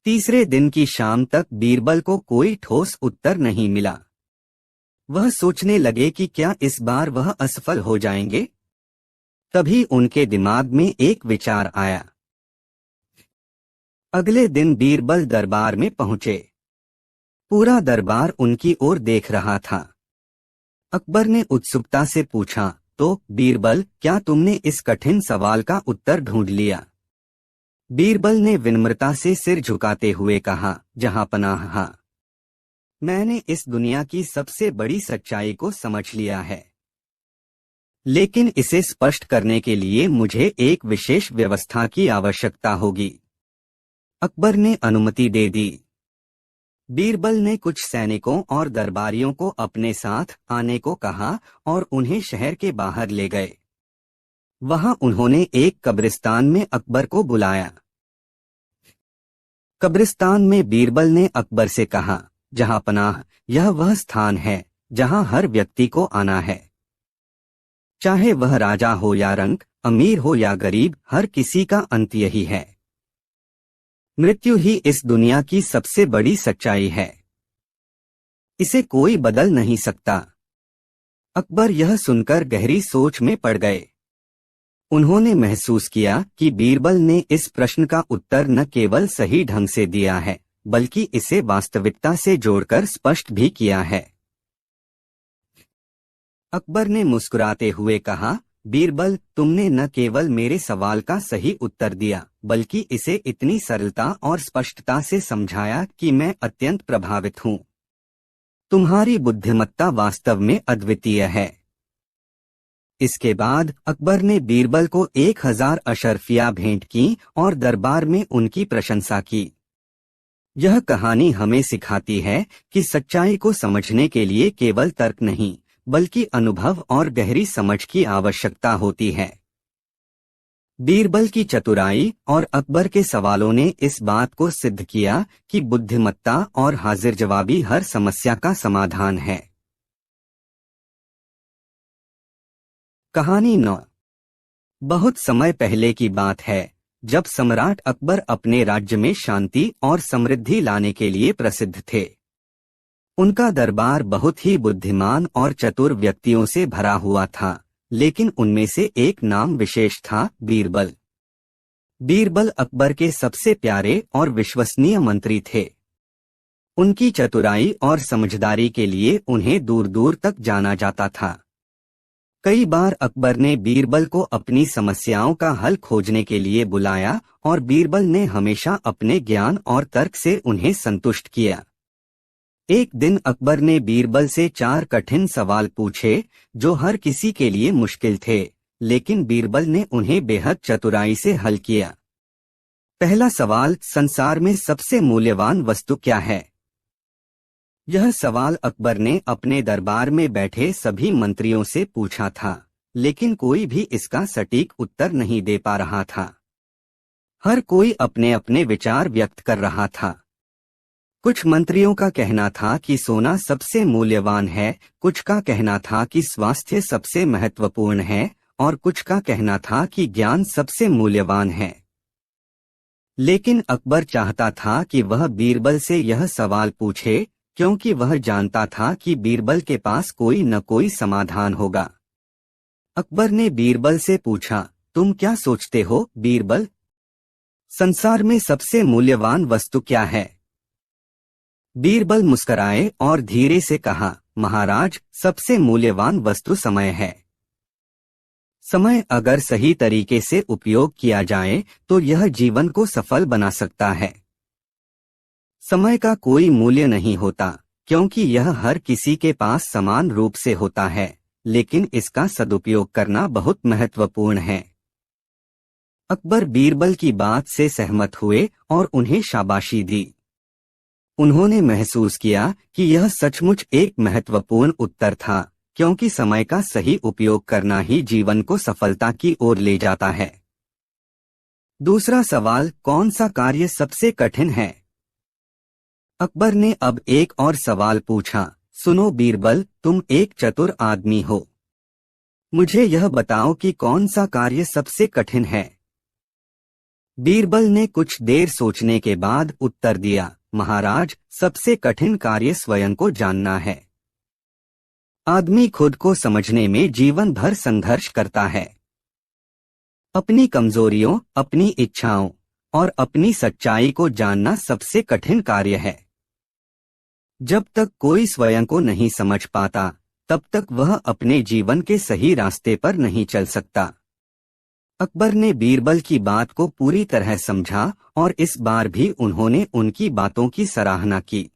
तीसरे दिन की शाम तक बीरबल को कोई ठोस उत्तर नहीं मिला। वह सोचने लगे कि क्या इस बार वह असफल हो जाएंगे। तभी उनके दिमाग में एक विचार आया। अगले दिन बीरबल दरबार में पहुंचे। पूरा दरबार उनकी ओर देख रहा था। अकबर ने उत्सुकता से पूछा, तो बीरबल, क्या तुमने इस कठिन सवाल का उत्तर ढूंढ लिया? बीरबल ने विनम्रता से सिर झुकाते हुए कहा, जहांपनाह, हाँ। मैंने इस दुनिया की सबसे बड़ी सच्चाई को समझ लिया है, लेकिन इसे स्पष्ट करने के लिए मुझे एक विशेष व्यवस्था की आवश्यकता होगी। अकबर ने अनुमति दे दी। बीरबल ने कुछ सैनिकों और दरबारियों को अपने साथ आने को कहा और उन्हें शहर के बाहर ले गए। वहां उन्होंने एक कब्रिस्तान में अकबर को बुलाया। कब्रिस्तान में बीरबल ने अकबर से कहा, जहां पनाह, यह वह स्थान है जहां हर व्यक्ति को आना है। चाहे वह राजा हो या रंक, अमीर हो या गरीब, हर किसी का अंत यही है। मृत्यु ही इस दुनिया की सबसे बड़ी सच्चाई है। इसे कोई बदल नहीं सकता। अकबर यह सुनकर गहरी सोच में पड़ गए। उन्होंने महसूस किया कि बीरबल ने इस प्रश्न का उत्तर न केवल सही ढंग से दिया है, बल्कि इसे वास्तविकता से जोड़कर स्पष्ट भी किया है। अकबर ने मुस्कुराते हुए कहा, बीरबल, तुमने न केवल मेरे सवाल का सही उत्तर दिया, बल्कि इसे इतनी सरलता और स्पष्टता से समझाया कि मैं अत्यंत प्रभावित हूँ। तुम्हारी बुद्धिमत्ता वास्तव में अद्वितीय है। इसके बाद अकबर ने बीरबल को 1000 अशर्फिया भेंट की और दरबार में उनकी प्रशंसा की। यह कहानी हमें सिखाती है कि सच्चाई को समझने के लिए केवल तर्क नहीं, बल्कि अनुभव और गहरी समझ की आवश्यकता होती है। बीरबल की चतुराई और अकबर के सवालों ने इस बात को सिद्ध किया कि बुद्धिमत्ता और हाजिर जवाबी हर समस्या का समाधान है। कहानी 9। बहुत समय पहले की बात है, जब सम्राट अकबर अपने राज्य में शांति और समृद्धि लाने के लिए प्रसिद्ध थे। उनका दरबार बहुत ही बुद्धिमान और चतुर व्यक्तियों से भरा हुआ था, लेकिन उनमें से एक नाम विशेष था, बीरबल। बीरबल अकबर के सबसे प्यारे और विश्वसनीय मंत्री थे। उनकी चतुराई और समझदारी के लिए उन्हें दूर दूर तक जाना जाता था। कई बार अकबर ने बीरबल को अपनी समस्याओं का हल खोजने के लिए बुलाया और बीरबल ने हमेशा अपने ज्ञान और तर्क से उन्हें संतुष्ट किया। एक दिन अकबर ने बीरबल से 4 कठिन सवाल पूछे जो हर किसी के लिए मुश्किल थे, लेकिन बीरबल ने उन्हें बेहद चतुराई से हल किया। पहला सवाल, संसार में सबसे मूल्यवान वस्तु क्या है? यह सवाल अकबर ने अपने दरबार में बैठे सभी मंत्रियों से पूछा था, लेकिन कोई भी इसका सटीक उत्तर नहीं दे पा रहा था। हर कोई अपने अपने विचार व्यक्त कर रहा था। कुछ मंत्रियों का कहना था कि सोना सबसे मूल्यवान है, कुछ का कहना था कि स्वास्थ्य सबसे महत्वपूर्ण है, और कुछ का कहना था कि ज्ञान सबसे मूल्यवान है। लेकिन अकबर चाहता था कि वह बीरबल से यह सवाल पूछे, क्योंकि वह जानता था कि बीरबल के पास कोई न कोई समाधान होगा। अकबर ने बीरबल से पूछा, तुम क्या सोचते हो, बीरबल? संसार में सबसे मूल्यवान वस्तु क्या है? बीरबल मुस्कुराए और धीरे से कहा, महाराज, सबसे मूल्यवान वस्तु समय है। समय अगर सही तरीके से उपयोग किया जाए तो यह जीवन को सफल बना सकता है। समय का कोई मूल्य नहीं होता, क्योंकि यह हर किसी के पास समान रूप से होता है, लेकिन इसका सदुपयोग करना बहुत महत्वपूर्ण है। अकबर बीरबल की बात से सहमत हुए और उन्हें शाबाशी दी। उन्होंने महसूस किया कि यह सचमुच एक महत्वपूर्ण उत्तर था, क्योंकि समय का सही उपयोग करना ही जीवन को सफलता की ओर ले जाता है। दूसरा सवाल, कौन सा कार्य सबसे कठिन है? अकबर ने अब एक और सवाल पूछा, सुनो बीरबल, तुम एक चतुर आदमी हो। मुझे यह बताओ कि कौन सा कार्य सबसे कठिन है। बीरबल ने कुछ देर सोचने के बाद उत्तर दिया, महाराज, सबसे कठिन कार्य स्वयं को जानना है। आदमी खुद को समझने में जीवन भर संघर्ष करता है। अपनी कमजोरियों, अपनी इच्छाओं और अपनी सच्चाई को जानना सबसे कठिन कार्य है। जब तक कोई स्वयं को नहीं समझ पाता, तब तक वह अपने जीवन के सही रास्ते पर नहीं चल सकता। अकबर ने बीरबल की बात को पूरी तरह समझा और इस बार भी उन्होंने उनकी बातों की सराहना की।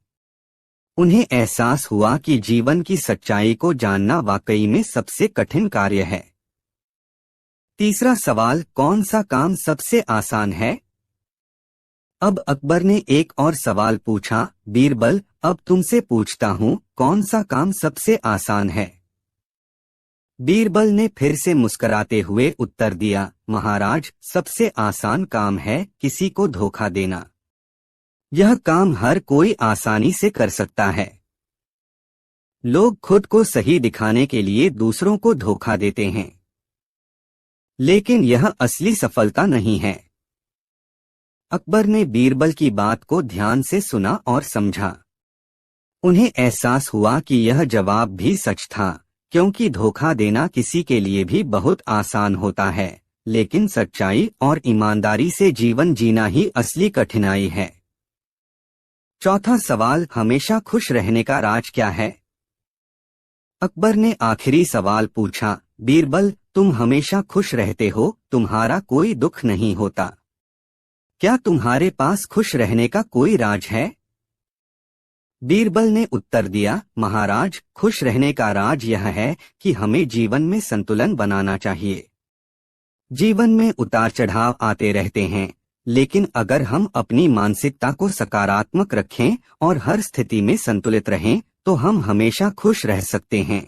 उन्हें एहसास हुआ कि जीवन की सच्चाई को जानना वाकई में सबसे कठिन कार्य है। तीसरा सवाल, कौन सा काम सबसे आसान है? अब अकबर ने एक और सवाल पूछा, बीरबल, अब तुमसे पूछता हूँ, कौन सा काम सबसे आसान है? बीरबल ने फिर से मुस्कुराते हुए उत्तर दिया, महाराज, सबसे आसान काम है किसी को धोखा देना। यह काम हर कोई आसानी से कर सकता है। लोग खुद को सही दिखाने के लिए दूसरों को धोखा देते हैं, लेकिन यह असली सफलता नहीं है। अकबर ने बीरबल की बात को ध्यान से सुना और समझा। उन्हें एहसास हुआ कि यह जवाब भी सच था, क्योंकि धोखा देना किसी के लिए भी बहुत आसान होता है, लेकिन सच्चाई और ईमानदारी से जीवन जीना ही असली कठिनाई है। चौथा सवाल, हमेशा खुश रहने का राज क्या है? अकबर ने आखिरी सवाल पूछा, बीरबल, तुम हमेशा खुश रहते हो, तुम्हारा कोई दुख नहीं होता। क्या तुम्हारे पास खुश रहने का कोई राज है? बीरबल ने उत्तर दिया, महाराज, खुश रहने का राज यह है कि हमें जीवन में संतुलन बनाना चाहिए। जीवन में उतार चढ़ाव आते रहते हैं, लेकिन अगर हम अपनी मानसिकता को सकारात्मक रखें और हर स्थिति में संतुलित रहें, तो हम हमेशा खुश रह सकते हैं।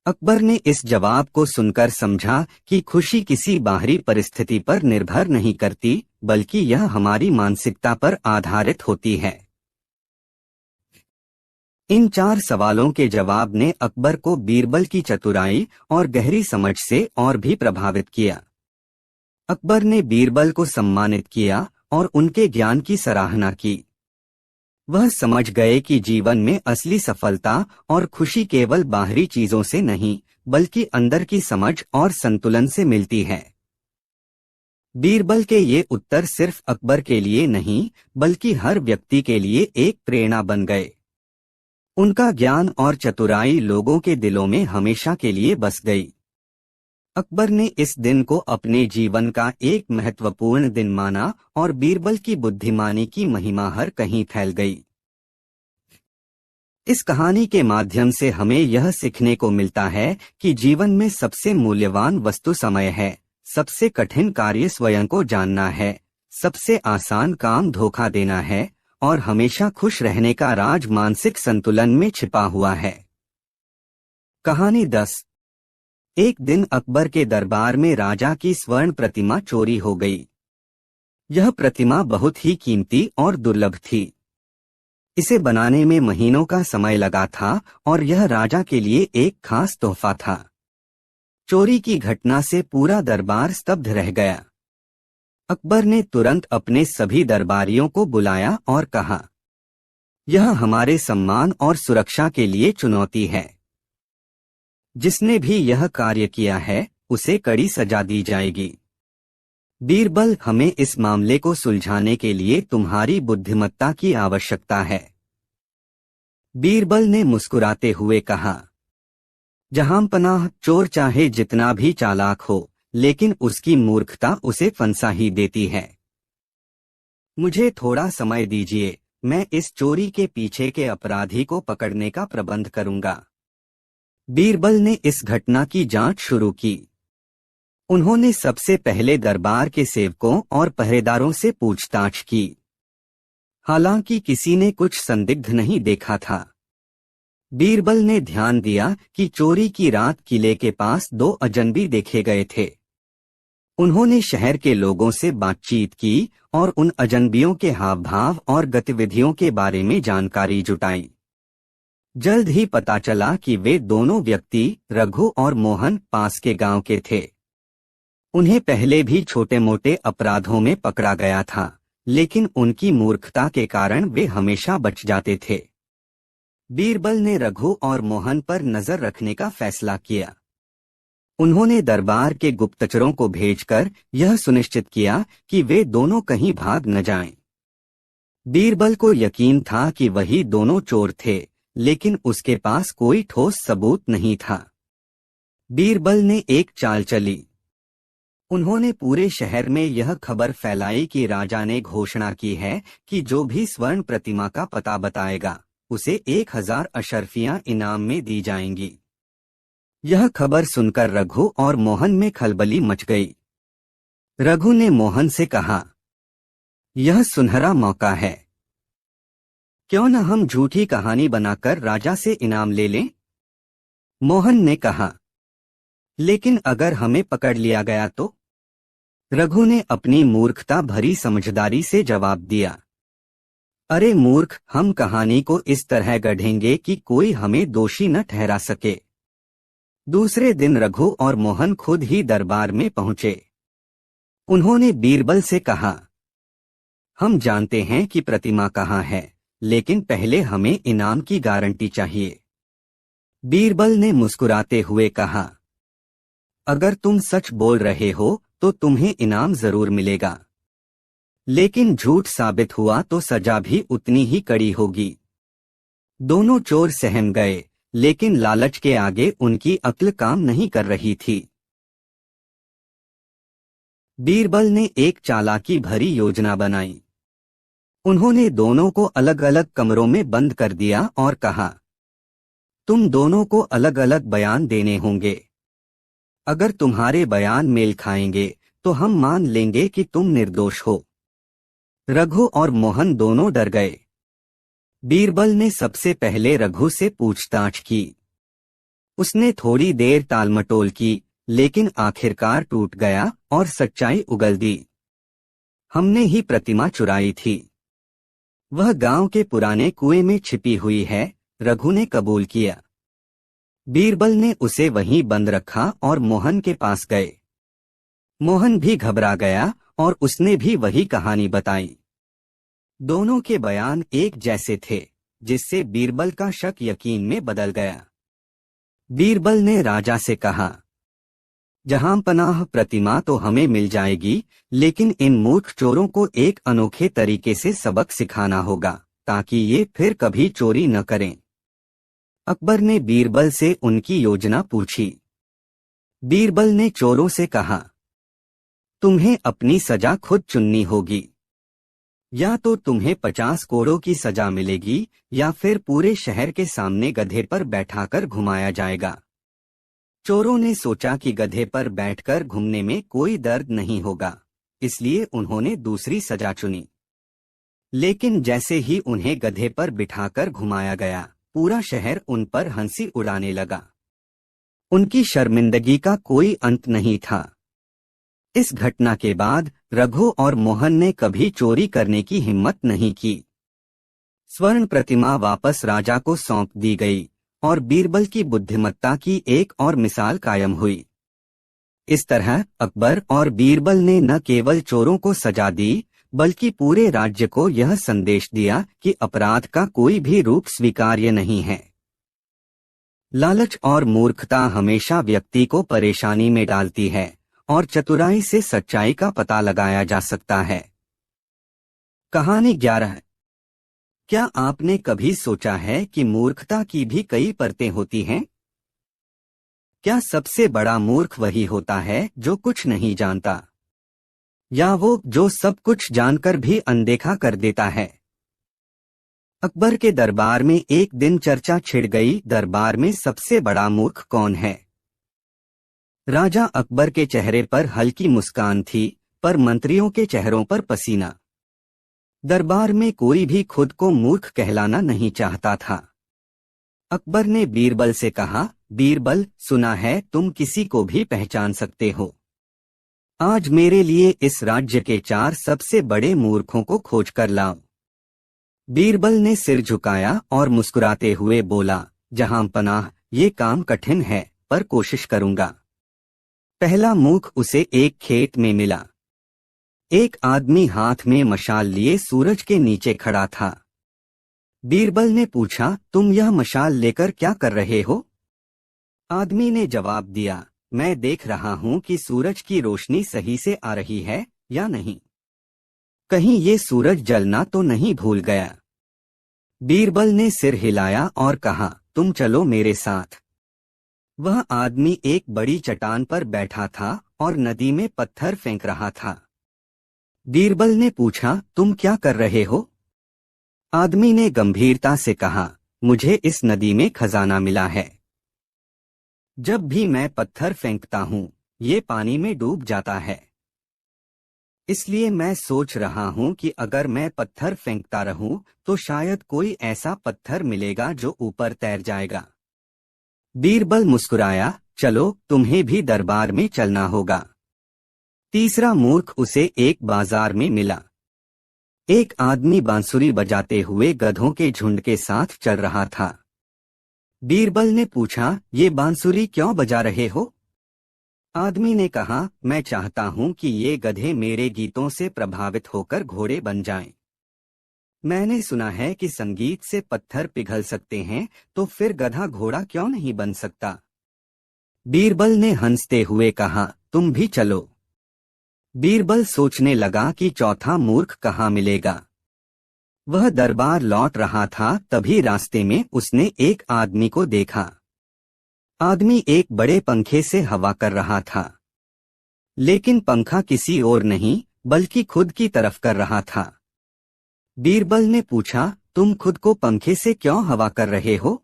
अकबर ने इस जवाब को सुनकर समझा कि खुशी किसी बाहरी परिस्थिति पर निर्भर नहीं करती, बल्कि यह हमारी मानसिकता पर आधारित होती है। इन 4 सवालों के जवाब ने अकबर को बीरबल की चतुराई और गहरी समझ से और भी प्रभावित किया। अकबर ने बीरबल को सम्मानित किया और उनके ज्ञान की सराहना की। वह समझ गए कि जीवन में असली सफलता और खुशी केवल बाहरी चीजों से नहीं, बल्कि अंदर की समझ और संतुलन से मिलती है। बीरबल के ये उत्तर सिर्फ अकबर के लिए नहीं, बल्कि हर व्यक्ति के लिए एक प्रेरणा बन गए। उनका ज्ञान और चतुराई लोगों के दिलों में हमेशा के लिए बस गई। अकबर ने इस दिन को अपने जीवन का एक महत्वपूर्ण दिन माना और बीरबल की बुद्धिमानी की महिमा हर कहीं फैल गई। इस कहानी के माध्यम से हमें यह सीखने को मिलता है कि जीवन में सबसे मूल्यवान वस्तु समय है, सबसे कठिन कार्य स्वयं को जानना है, सबसे आसान काम धोखा देना है, और हमेशा खुश रहने का राज मानसिक संतुलन में छिपा हुआ है। कहानी 10। एक दिन अकबर के दरबार में राजा की स्वर्ण प्रतिमा चोरी हो गई। यह प्रतिमा बहुत ही कीमती और दुर्लभ थी। इसे बनाने में महीनों का समय लगा था और यह राजा के लिए एक खास तोहफा था। चोरी की घटना से पूरा दरबार स्तब्ध रह गया। अकबर ने तुरंत अपने सभी दरबारियों को बुलाया और कहा, यह हमारे सम्मान और सुरक्षा के लिए चुनौती है। जिसने भी यह कार्य किया है, उसे कड़ी सजा दी जाएगी। बीरबल, हमें इस मामले को सुलझाने के लिए तुम्हारी बुद्धिमत्ता की आवश्यकता है। बीरबल ने मुस्कुराते हुए कहा, जहांपनाह, चोर चाहे जितना भी चालाक हो, लेकिन उसकी मूर्खता उसे फंसा ही देती है। मुझे थोड़ा समय दीजिए, मैं इस चोरी के पीछे के अपराधी को पकड़ने का प्रबंध करूंगा। बीरबल ने इस घटना की जांच शुरू की। उन्होंने सबसे पहले दरबार के सेवकों और पहरेदारों से पूछताछ की। हालांकि किसी ने कुछ संदिग्ध नहीं देखा था। बीरबल ने ध्यान दिया कि चोरी की रात किले के पास 2 अजनबी देखे गए थे। उन्होंने शहर के लोगों से बातचीत की और उन अजनबियों के हाव भाव और गतिविधियों के बारे में जानकारी जुटाई। जल्द ही पता चला कि वे दोनों व्यक्ति रघु और मोहन पास के गांव के थे। उन्हें पहले भी छोटे मोटे अपराधों में पकड़ा गया था, लेकिन उनकी मूर्खता के कारण वे हमेशा बच जाते थे। बीरबल ने रघु और मोहन पर नजर रखने का फैसला किया। उन्होंने दरबार के गुप्तचरों को भेजकर यह सुनिश्चित किया कि वे दोनों कहीं भाग न जाएं। बीरबल को यकीन था कि वही दोनों चोर थे, लेकिन उसके पास कोई ठोस सबूत नहीं था। बीरबल ने एक चाल चली। उन्होंने पूरे शहर में यह खबर फैलाई कि राजा ने घोषणा की है कि जो भी स्वर्ण प्रतिमा का पता बताएगा, उसे 1000 अशर्फियां इनाम में दी जाएंगी। यह खबर सुनकर रघु और मोहन में खलबली मच गई। रघु ने मोहन से कहा, यह सुनहरा मौका है, क्यों न हम झूठी कहानी बनाकर राजा से इनाम ले लें? मोहन ने कहा, लेकिन अगर हमें पकड़ लिया गया तो? रघु ने अपनी मूर्खता भरी समझदारी से जवाब दिया, अरे मूर्ख, हम कहानी को इस तरह गढ़ेंगे कि कोई हमें दोषी न ठहरा सके। दूसरे दिन रघु और मोहन खुद ही दरबार में पहुंचे। उन्होंने बीरबल से कहा, हम जानते हैं कि प्रतिमा कहाँ है, लेकिन पहले हमें इनाम की गारंटी चाहिए। बीरबल ने मुस्कुराते हुए कहा, अगर तुम सच बोल रहे हो तो तुम्हें इनाम जरूर मिलेगा, लेकिन झूठ साबित हुआ तो सजा भी उतनी ही कड़ी होगी। दोनों चोर सहम गए, लेकिन लालच के आगे उनकी अक्ल काम नहीं कर रही थी। बीरबल ने एक चालाकी भरी योजना बनाई। उन्होंने दोनों को अलग अलग कमरों में बंद कर दिया और कहा, तुम दोनों को अलग अलग बयान देने होंगे। अगर तुम्हारे बयान मेल खाएंगे तो हम मान लेंगे कि तुम निर्दोष हो। रघु और मोहन दोनों डर गए। बीरबल ने सबसे पहले रघु से पूछताछ की। उसने थोड़ी देर टालमटोल की, लेकिन आखिरकार टूट गया और सच्चाई उगल दी। हमने ही प्रतिमा चुराई थी। वह गांव के पुराने कुएं में छिपी हुई है, रघु ने कबूल किया। बीरबल ने उसे वहीं बंद रखा और मोहन के पास गए। मोहन भी घबरा गया और उसने भी वही कहानी बताई। दोनों के बयान एक जैसे थे, जिससे बीरबल का शक यकीन में बदल गया। बीरबल ने राजा से कहा, जहां पनाह प्रतिमा तो हमें मिल जाएगी, लेकिन इन मूर्ख चोरों को एक अनोखे तरीके से सबक सिखाना होगा, ताकि ये फिर कभी चोरी न करें। अकबर ने बीरबल से उनकी योजना पूछी। बीरबल ने चोरों से कहा, तुम्हें अपनी सजा खुद चुननी होगी। या तो तुम्हें 50 कोड़ों की सजा मिलेगी, या फिर पूरे शहर के सामने गधे पर बैठाकर घुमाया जाएगा। चोरों ने सोचा कि गधे पर बैठकर घूमने में कोई दर्द नहीं होगा, इसलिए उन्होंने दूसरी सजा चुनी। लेकिन जैसे ही उन्हें गधे पर बिठाकर घुमाया गया, पूरा शहर उन पर हंसी उड़ाने लगा। उनकी शर्मिंदगी का कोई अंत नहीं था। इस घटना के बाद रघु और मोहन ने कभी चोरी करने की हिम्मत नहीं की। स्वर्ण प्रतिमा वापस राजा को सौंप दी गई और बीरबल की बुद्धिमत्ता की एक और मिसाल कायम हुई। इस तरह अकबर और बीरबल ने न केवल चोरों को सजा दी, बल्कि पूरे राज्य को यह संदेश दिया कि अपराध का कोई भी रूप स्वीकार्य नहीं है। लालच और मूर्खता हमेशा व्यक्ति को परेशानी में डालती है, और चतुराई से सच्चाई का पता लगाया जा सकता है। कहानी 11। क्या आपने कभी सोचा है कि मूर्खता की भी कई परतें होती हैं? क्या सबसे बड़ा मूर्ख वही होता है जो कुछ नहीं जानता, या वो जो सब कुछ जानकर भी अनदेखा कर देता है? अकबर के दरबार में एक दिन चर्चा छिड़ गई, दरबार में सबसे बड़ा मूर्ख कौन है? राजा अकबर के चेहरे पर हल्की मुस्कान थी, पर मंत्रियों के चेहरों पर पसीना। दरबार में कोई भी खुद को मूर्ख कहलाना नहीं चाहता था। अकबर ने बीरबल से कहा, बीरबल, सुना है तुम किसी को भी पहचान सकते हो। आज मेरे लिए इस राज्य के 4 सबसे बड़े मूर्खों को खोज कर लाओ। बीरबल ने सिर झुकाया और मुस्कुराते हुए बोला, जहां पनाह, ये काम कठिन है, पर कोशिश करूंगा। पहला मूर्ख उसे एक खेत में मिला। एक आदमी हाथ में मशाल लिए सूरज के नीचे खड़ा था। बीरबल ने पूछा, तुम यह मशाल लेकर क्या कर रहे हो? आदमी ने जवाब दिया, मैं देख रहा हूं कि सूरज की रोशनी सही से आ रही है या नहीं। कहीं ये सूरज जलना तो नहीं भूल गया। बीरबल ने सिर हिलाया और कहा, तुम चलो मेरे साथ। वह आदमी एक बड़ी चट्टान पर बैठा था और नदी में पत्थर फेंक रहा था। बीरबल ने पूछा, तुम क्या कर रहे हो? आदमी ने गंभीरता से कहा, मुझे इस नदी में खजाना मिला है। जब भी मैं पत्थर फेंकता हूँ ये पानी में डूब जाता है। इसलिए मैं सोच रहा हूँ कि अगर मैं पत्थर फेंकता रहूं तो शायद कोई ऐसा पत्थर मिलेगा जो ऊपर तैर जाएगा। बीरबल मुस्कुराया, चलो तुम्हें भी दरबार में चलना होगा। तीसरा मूर्ख उसे एक बाजार में मिला। एक आदमी बांसुरी बजाते हुए गधों के झुंड के साथ चल रहा था। बीरबल ने पूछा, ये बांसुरी क्यों बजा रहे हो? आदमी ने कहा, मैं चाहता हूँ कि ये गधे मेरे गीतों से प्रभावित होकर घोड़े बन जाएं। मैंने सुना है कि संगीत से पत्थर पिघल सकते हैं, तो फिर गधा घोड़ा क्यों नहीं बन सकता? बीरबल ने हंसते हुए कहा, तुम भी चलो। बीरबल सोचने लगा कि चौथा मूर्ख कहाँ मिलेगा। वह दरबार लौट रहा था, तभी रास्ते में उसने एक आदमी को देखा। आदमी एक बड़े पंखे से हवा कर रहा था, लेकिन पंखा किसी और नहीं बल्कि खुद की तरफ कर रहा था। बीरबल ने पूछा, तुम खुद को पंखे से क्यों हवा कर रहे हो?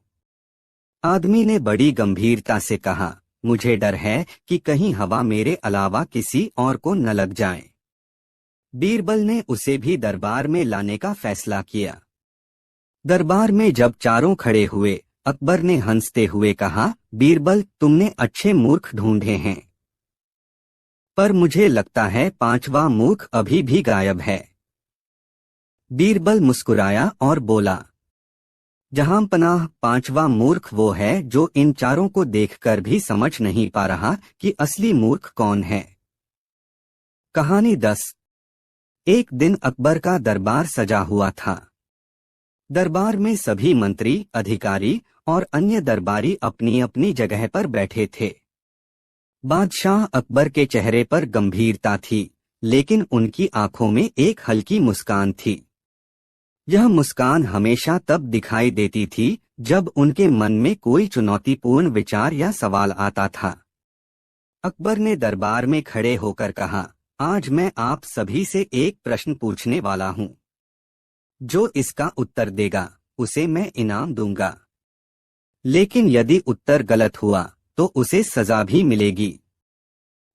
आदमी ने बड़ी गंभीरता से कहा, मुझे डर है कि कहीं हवा मेरे अलावा किसी और को न लग जाए। बीरबल ने उसे भी दरबार में लाने का फैसला किया। दरबार में जब चारों खड़े हुए, अकबर ने हंसते हुए कहा, बीरबल तुमने अच्छे मूर्ख ढूंढे हैं, पर मुझे लगता है पांचवा मूर्ख अभी भी गायब है। बीरबल मुस्कुराया और बोला, जहां पनाह, पांचवा मूर्ख वो है जो इन चारों को देखकर भी समझ नहीं पा रहा कि असली मूर्ख कौन है। कहानी 10। एक दिन अकबर का दरबार सजा हुआ था। दरबार में सभी मंत्री, अधिकारी और अन्य दरबारी अपनी अपनी जगह पर बैठे थे। बादशाह अकबर के चेहरे पर गंभीरता थी, लेकिन उनकी आंखों में एक हल्की मुस्कान थी। यह मुस्कान हमेशा तब दिखाई देती थी जब उनके मन में कोई चुनौतीपूर्ण विचार या सवाल आता था। अकबर ने दरबार में खड़े होकर कहा, आज मैं आप सभी से एक प्रश्न पूछने वाला हूं। जो इसका उत्तर देगा उसे मैं इनाम दूंगा, लेकिन यदि उत्तर गलत हुआ तो उसे सजा भी मिलेगी।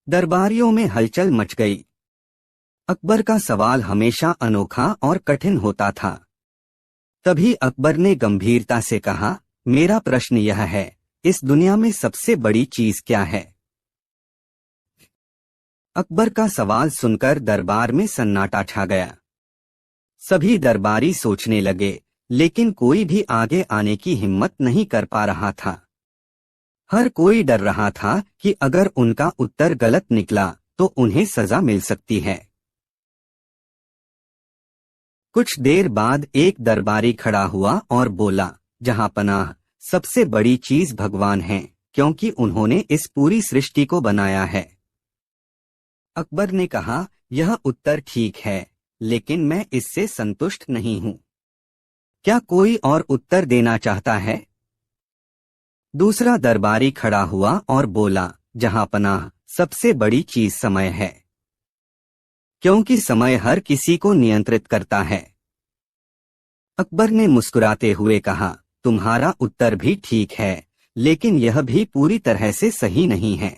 दरबारियों में हलचल मच गई। अकबर का सवाल हमेशा अनोखा और कठिन होता था। तभी अकबर ने गंभीरता से कहा, मेरा प्रश्न यह है, इस दुनिया में सबसे बड़ी चीज क्या है? अकबर का सवाल सुनकर दरबार में सन्नाटा छा गया। सभी दरबारी सोचने लगे, लेकिन कोई भी आगे आने की हिम्मत नहीं कर पा रहा था। हर कोई डर रहा था कि अगर उनका उत्तर गलत निकला तो उन्हें सजा मिल सकती है। कुछ देर बाद एक दरबारी खड़ा हुआ और बोला, जहां पनाह, सबसे बड़ी चीज भगवान है, क्योंकि उन्होंने इस पूरी सृष्टि को बनाया है। अकबर ने कहा, यह उत्तर ठीक है, लेकिन मैं इससे संतुष्ट नहीं हूं। क्या कोई और उत्तर देना चाहता है? दूसरा दरबारी खड़ा हुआ और बोला, जहां पनाह, सबसे बड़ी चीज समय है, क्योंकि समय हर किसी को नियंत्रित करता है। अकबर ने मुस्कुराते हुए कहा, तुम्हारा उत्तर भी ठीक है, लेकिन यह भी पूरी तरह से सही नहीं है।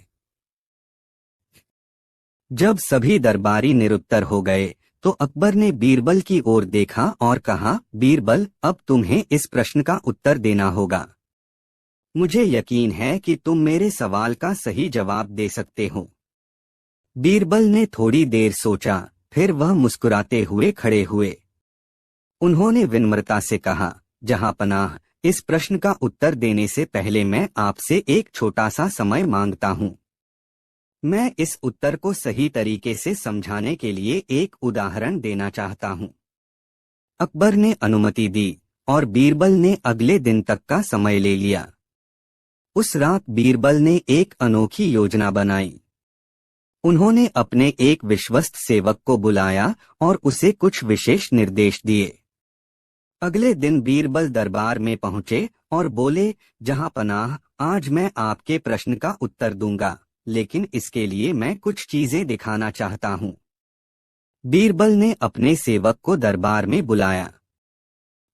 जब सभी दरबारी निरुत्तर हो गए तो अकबर ने बीरबल की ओर देखा और कहा, बीरबल, अब तुम्हें इस प्रश्न का उत्तर देना होगा। मुझे यकीन है कि तुम मेरे सवाल का सही जवाब दे सकते हो। बीरबल ने थोड़ी देर सोचा, फिर वह मुस्कुराते हुए खड़े हुए। उन्होंने विनम्रता से कहा, जहां पनाह, इस प्रश्न का उत्तर देने से पहले मैं आपसे एक छोटा सा समय मांगता हूं। मैं इस उत्तर को सही तरीके से समझाने के लिए एक उदाहरण देना चाहता हूं। अकबर ने अनुमति दी और बीरबल ने अगले दिन तक का समय ले लिया। उस रात बीरबल ने एक अनोखी योजना बनाई। उन्होंने अपने एक विश्वस्त सेवक को बुलाया और उसे कुछ विशेष निर्देश दिए। अगले दिन बीरबल दरबार में पहुंचे और बोले, जहां पनाह, आज मैं आपके प्रश्न का उत्तर दूंगा, लेकिन इसके लिए मैं कुछ चीजें दिखाना चाहता हूं। बीरबल ने अपने सेवक को दरबार में बुलाया।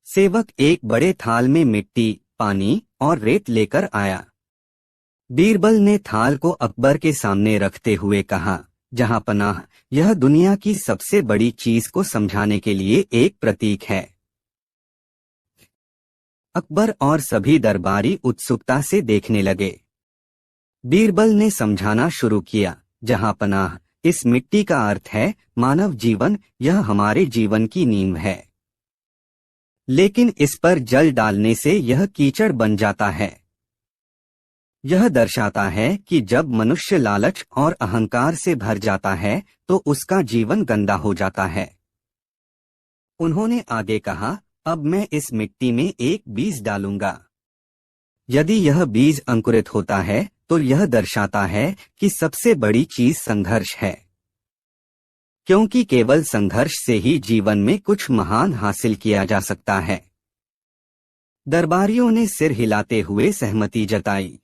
सेवक एक बड़े थाल में मिट्टी, पानी और रेत लेकर आया। बीरबल ने थाल को अकबर के सामने रखते हुए कहा, जहां पनाह, यह दुनिया की सबसे बड़ी चीज को समझाने के लिए एक प्रतीक है। अकबर और सभी दरबारी उत्सुकता से देखने लगे। बीरबल ने समझाना शुरू किया, जहां पनाह, इस मिट्टी का अर्थ है मानव जीवन, यह हमारे जीवन की नींव है। लेकिन इस पर जल डालने से यह कीचड़ बन जाता है। यह दर्शाता है कि जब मनुष्य लालच और अहंकार से भर जाता है तो उसका जीवन गंदा हो जाता है। उन्होंने आगे कहा, अब मैं इस मिट्टी में एक बीज डालूंगा। यदि यह बीज अंकुरित होता है तो यह दर्शाता है कि सबसे बड़ी चीज संघर्ष है, क्योंकि केवल संघर्ष से ही जीवन में कुछ महान हासिल किया जा सकता है। दरबारियों ने सिर हिलाते हुए सहमति जताई।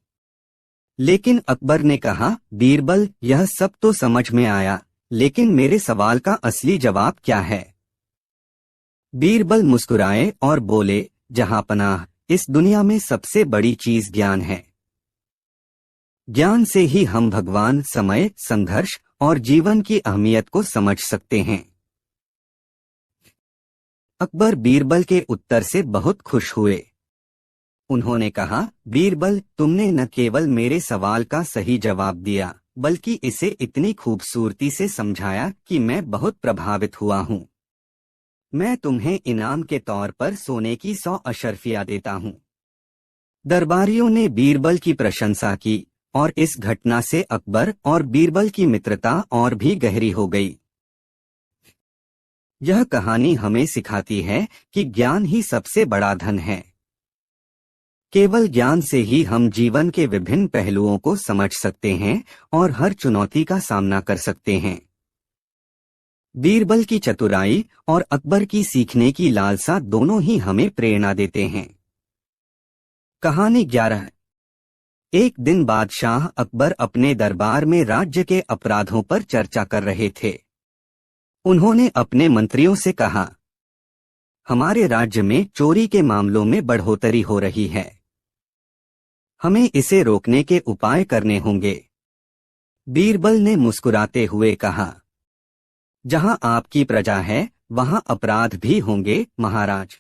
लेकिन अकबर ने कहा, बीरबल, यह सब तो समझ में आया, लेकिन मेरे सवाल का असली जवाब क्या है? बीरबल मुस्कुराए और बोले, जहां पनाह, इस दुनिया में सबसे बड़ी चीज ज्ञान है। ज्ञान से ही हम भगवान, समय, संघर्ष और जीवन की अहमियत को समझ सकते हैं। अकबर बीरबल के उत्तर से बहुत खुश हुए। उन्होंने कहा, बीरबल, तुमने न केवल मेरे सवाल का सही जवाब दिया, बल्कि इसे इतनी खूबसूरती से समझाया कि मैं बहुत प्रभावित हुआ हूँ। मैं तुम्हें इनाम के तौर पर सोने की 100 अशर्फियाँ देता हूँ। दरबारियों ने बीरबल की प्रशंसा की और इस घटना से अकबर और बीरबल की मित्रता और भी गहरी हो गई। यह कहानी हमें सिखाती है कि ज्ञान ही सबसे बड़ा धन है। केवल ज्ञान से ही हम जीवन के विभिन्न पहलुओं को समझ सकते हैं और हर चुनौती का सामना कर सकते हैं। बीरबल की चतुराई और अकबर की सीखने की लालसा दोनों ही हमें प्रेरणा देते हैं। कहानी 11। एक दिन बादशाह अकबर अपने दरबार में राज्य के अपराधों पर चर्चा कर रहे थे। उन्होंने अपने मंत्रियों से कहा, हमारे राज्य में चोरी के मामलों में बढ़ोतरी हो रही है। हमें इसे रोकने के उपाय करने होंगे। बीरबल ने मुस्कुराते हुए कहा, जहां आपकी प्रजा है वहां अपराध भी होंगे महाराज,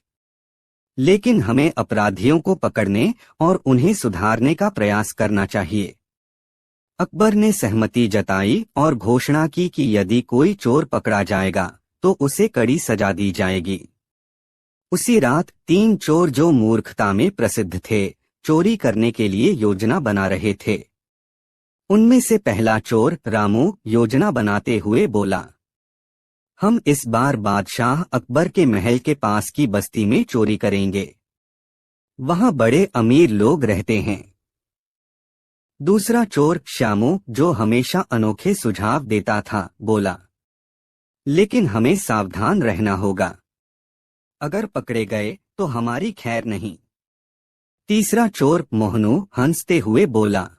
लेकिन हमें अपराधियों को पकड़ने और उन्हें सुधारने का प्रयास करना चाहिए। अकबर ने सहमति जताई और घोषणा की कि यदि कोई चोर पकड़ा जाएगा तो उसे कड़ी सजा दी जाएगी। उसी रात 3 चोर जो मूर्खता में प्रसिद्ध थे, चोरी करने के लिए योजना बना रहे थे। उनमें से पहला चोर रामू योजना बनाते हुए बोला, हम इस बार बादशाह अकबर के महल के पास की बस्ती में चोरी करेंगे। वहां बड़े अमीर लोग रहते हैं। दूसरा चोर श्यामू, जो हमेशा अनोखे सुझाव देता था, बोला, लेकिन हमें सावधान रहना होगा। अगर पकड़े गए तो हमारी खैर नहीं। तीसरा चोर मोहनू हंसते हुए बोला,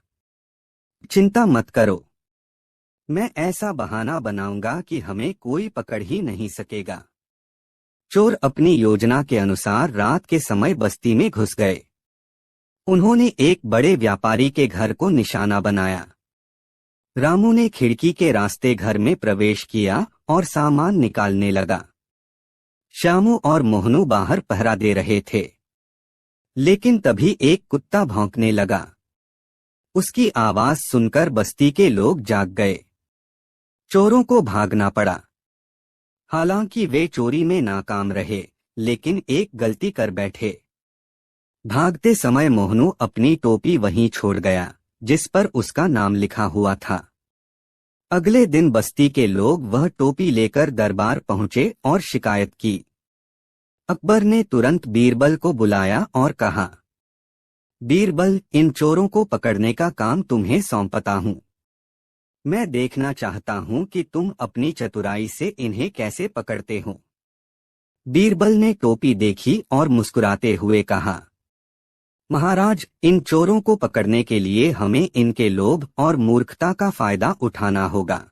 चिंता मत करो, मैं ऐसा बहाना बनाऊंगा कि हमें कोई पकड़ ही नहीं सकेगा। चोर अपनी योजना के अनुसार रात के समय बस्ती में घुस गए। उन्होंने एक बड़े व्यापारी के घर को निशाना बनाया। रामू ने खिड़की के रास्ते घर में प्रवेश किया और सामान निकालने लगा। श्यामू और मोहनू बाहर पहरा दे रहे थे, लेकिन तभी एक कुत्ता भौंकने लगा। उसकी आवाज सुनकर बस्ती के लोग जाग गए। चोरों को भागना पड़ा। हालांकि वे चोरी में नाकाम रहे, लेकिन एक गलती कर बैठे। भागते समय मोहनू अपनी टोपी वहीं छोड़ गया जिस पर उसका नाम लिखा हुआ था। अगले दिन बस्ती के लोग वह टोपी लेकर दरबार पहुंचे और शिकायत की। अकबर ने तुरंत बीरबल को बुलाया और कहा, बीरबल, इन चोरों को पकड़ने का काम तुम्हें सौंपता हूँ। मैं देखना चाहता हूँ कि तुम अपनी चतुराई से इन्हें कैसे पकड़ते हो। बीरबल ने टोपी देखी और मुस्कुराते हुए कहा, महाराज, इन चोरों को पकड़ने के लिए हमें इनके लोभ और मूर्खता का फायदा उठाना होगा।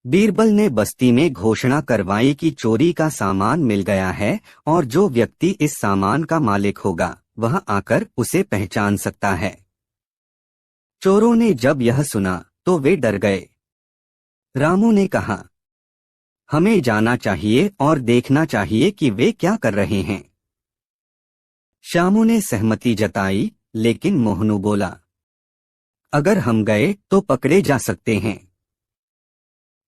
बीरबल ने बस्ती में घोषणा करवाई कि चोरी का सामान मिल गया है और जो व्यक्ति इस सामान का मालिक होगा वह आकर उसे पहचान सकता है। चोरों ने जब यह सुना तो वे डर गए। रामू ने कहा, हमें जाना चाहिए और देखना चाहिए कि वे क्या कर रहे हैं। श्यामू ने सहमति जताई, लेकिन मोहनू बोला, अगर हम गए तो पकड़े जा सकते हैं।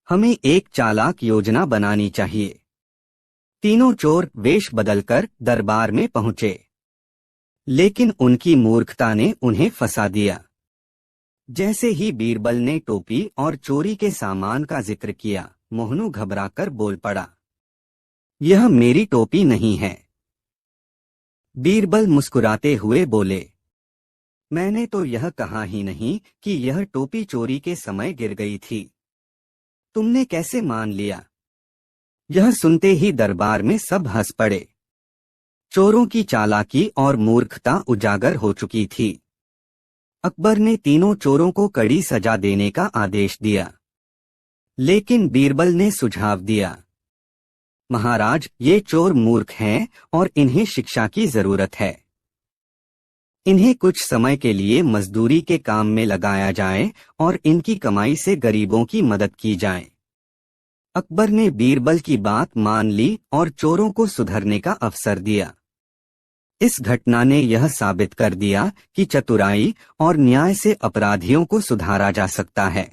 हमें एक चालाक योजना बनानी चाहिए। तीनों चोर वेश बदलकर दरबार में पहुंचे, लेकिन उनकी मूर्खता ने उन्हें फंसा दिया। जैसे ही बीरबल ने टोपी और चोरी के सामान का जिक्र किया, मोहनू घबराकर बोल पड़ा, यह मेरी टोपी नहीं है। बीरबल मुस्कुराते हुए बोले, मैंने तो यह कहा ही नहीं कि यह टोपी चोरी के समय गिर गई थी। तुमने कैसे मान लिया? यह सुनते ही दरबार में सब हंस पड़े। चोरों की चालाकी और मूर्खता उजागर हो चुकी थी। अकबर ने तीनों चोरों को कड़ी सजा देने का आदेश दिया, लेकिन बीरबल ने सुझाव दिया, महाराज, ये चोर मूर्ख हैं और इन्हें शिक्षा की जरूरत है। इन्हें कुछ समय के लिए मजदूरी के काम में लगाया जाए और इनकी कमाई से गरीबों की मदद की जाए। अकबर ने बीरबल की बात मान ली और चोरों को सुधरने का अवसर दिया। इस घटना ने यह साबित कर दिया कि चतुराई और न्याय से अपराधियों को सुधारा जा सकता है।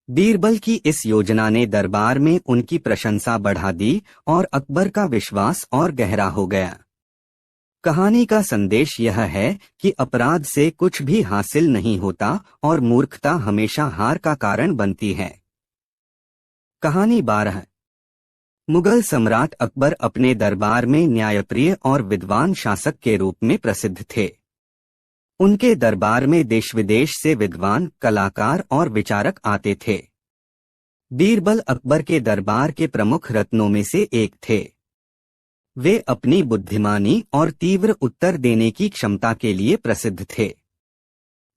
बीरबल की इस योजना ने दरबार में उनकी प्रशंसा बढ़ा दी और अकबर का विश्वास और गहरा हो गया। कहानी का संदेश यह है कि अपराध से कुछ भी हासिल नहीं होता और मूर्खता हमेशा हार का कारण बनती है। कहानी 12। मुगल सम्राट अकबर अपने दरबार में न्यायप्रिय और विद्वान शासक के रूप में प्रसिद्ध थे। उनके दरबार में देश विदेश से विद्वान, कलाकार और विचारक आते थे। बीरबल अकबर के दरबार के प्रमुख रत्नों में से एक थे। वे अपनी बुद्धिमानी और तीव्र उत्तर देने की क्षमता के लिए प्रसिद्ध थे।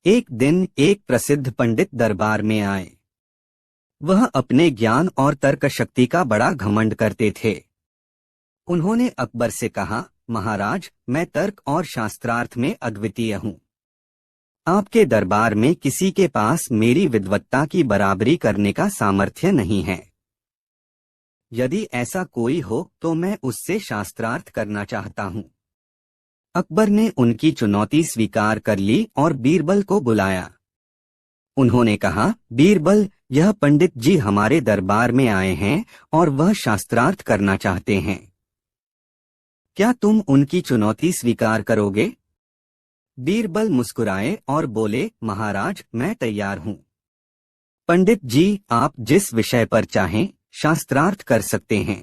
एक दिन एक प्रसिद्ध पंडित दरबार में आए। वह अपने ज्ञान और तर्क शक्ति का बड़ा घमंड करते थे। उन्होंने अकबर से कहा, महाराज, मैं तर्क और शास्त्रार्थ में अद्वितीय हूँ। आपके दरबार में किसी के पास मेरी विद्वत्ता की बराबरी करने का सामर्थ्य नहीं है। यदि ऐसा कोई हो तो मैं उससे शास्त्रार्थ करना चाहता हूँ। अकबर ने उनकी चुनौती स्वीकार कर ली और बीरबल को बुलाया। उन्होंने कहा, बीरबल, यह पंडित जी हमारे दरबार में आए हैं और वह शास्त्रार्थ करना चाहते हैं। क्या तुम उनकी चुनौती स्वीकार करोगे? बीरबल मुस्कुराए और बोले, महाराज, मैं तैयार हूँ। पंडित जी, आप जिस विषय पर चाहें शास्त्रार्थ कर सकते हैं।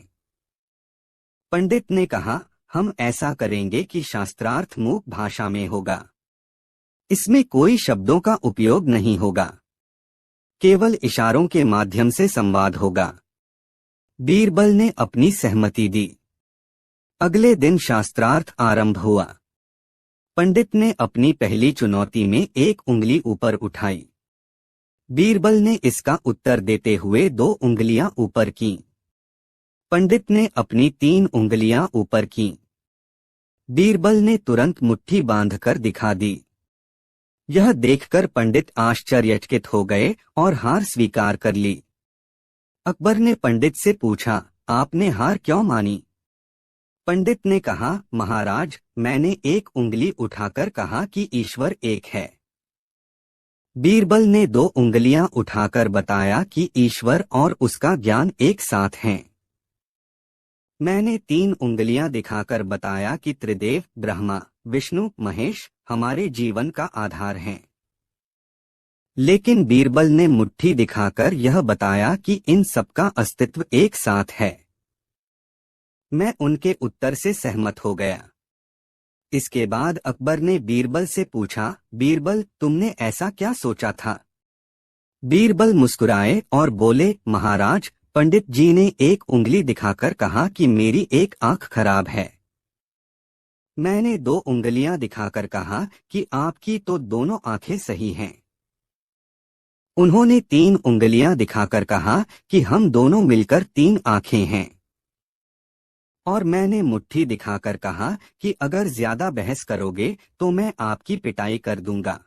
पंडित ने कहा, हम ऐसा करेंगे कि शास्त्रार्थ मूक भाषा में होगा। इसमें कोई शब्दों का उपयोग नहीं होगा, केवल इशारों के माध्यम से संवाद होगा। बीरबल ने अपनी सहमति दी। अगले दिन शास्त्रार्थ आरंभ हुआ। पंडित ने अपनी पहली चुनौती में एक उंगली ऊपर उठाई। बीरबल ने इसका उत्तर देते हुए 2 उंगलियां ऊपर कीं। पंडित ने अपनी 3 उंगलियां ऊपर कीं। बीरबल ने तुरंत मुट्ठी बांधकर दिखा दी। यह देखकर पंडित आश्चर्यचकित हो गए और हार स्वीकार कर ली। अकबर ने पंडित से पूछा, आपने हार क्यों मानी? पंडित ने कहा, महाराज, मैंने एक उंगली उठाकर कहा कि ईश्वर एक है। बीरबल ने 2 उंगलियां उठाकर बताया कि ईश्वर और उसका ज्ञान एक साथ हैं। मैंने 3 उंगलियां दिखाकर बताया कि त्रिदेव, ब्रह्मा, विष्णु, महेश हमारे जीवन का आधार हैं। लेकिन बीरबल ने मुट्ठी दिखाकर यह बताया कि इन सबका अस्तित्व एक साथ है। मैं उनके उत्तर से सहमत हो गया। इसके बाद अकबर ने बीरबल से पूछा, बीरबल, तुमने ऐसा क्या सोचा था? बीरबल मुस्कुराए और बोले, महाराज, पंडित जी ने एक उंगली दिखाकर कहा कि मेरी एक आंख खराब है। मैंने 2 उंगलियां दिखाकर कहा कि आपकी तो दोनों आंखें सही हैं। उन्होंने 3 उंगलियां दिखाकर कहा कि हम दोनों मिलकर 3 आंखें हैं। और मैंने मुट्ठी दिखाकर कहा कि अगर ज्यादा बहस करोगे तो मैं आपकी पिटाई कर दूंगा।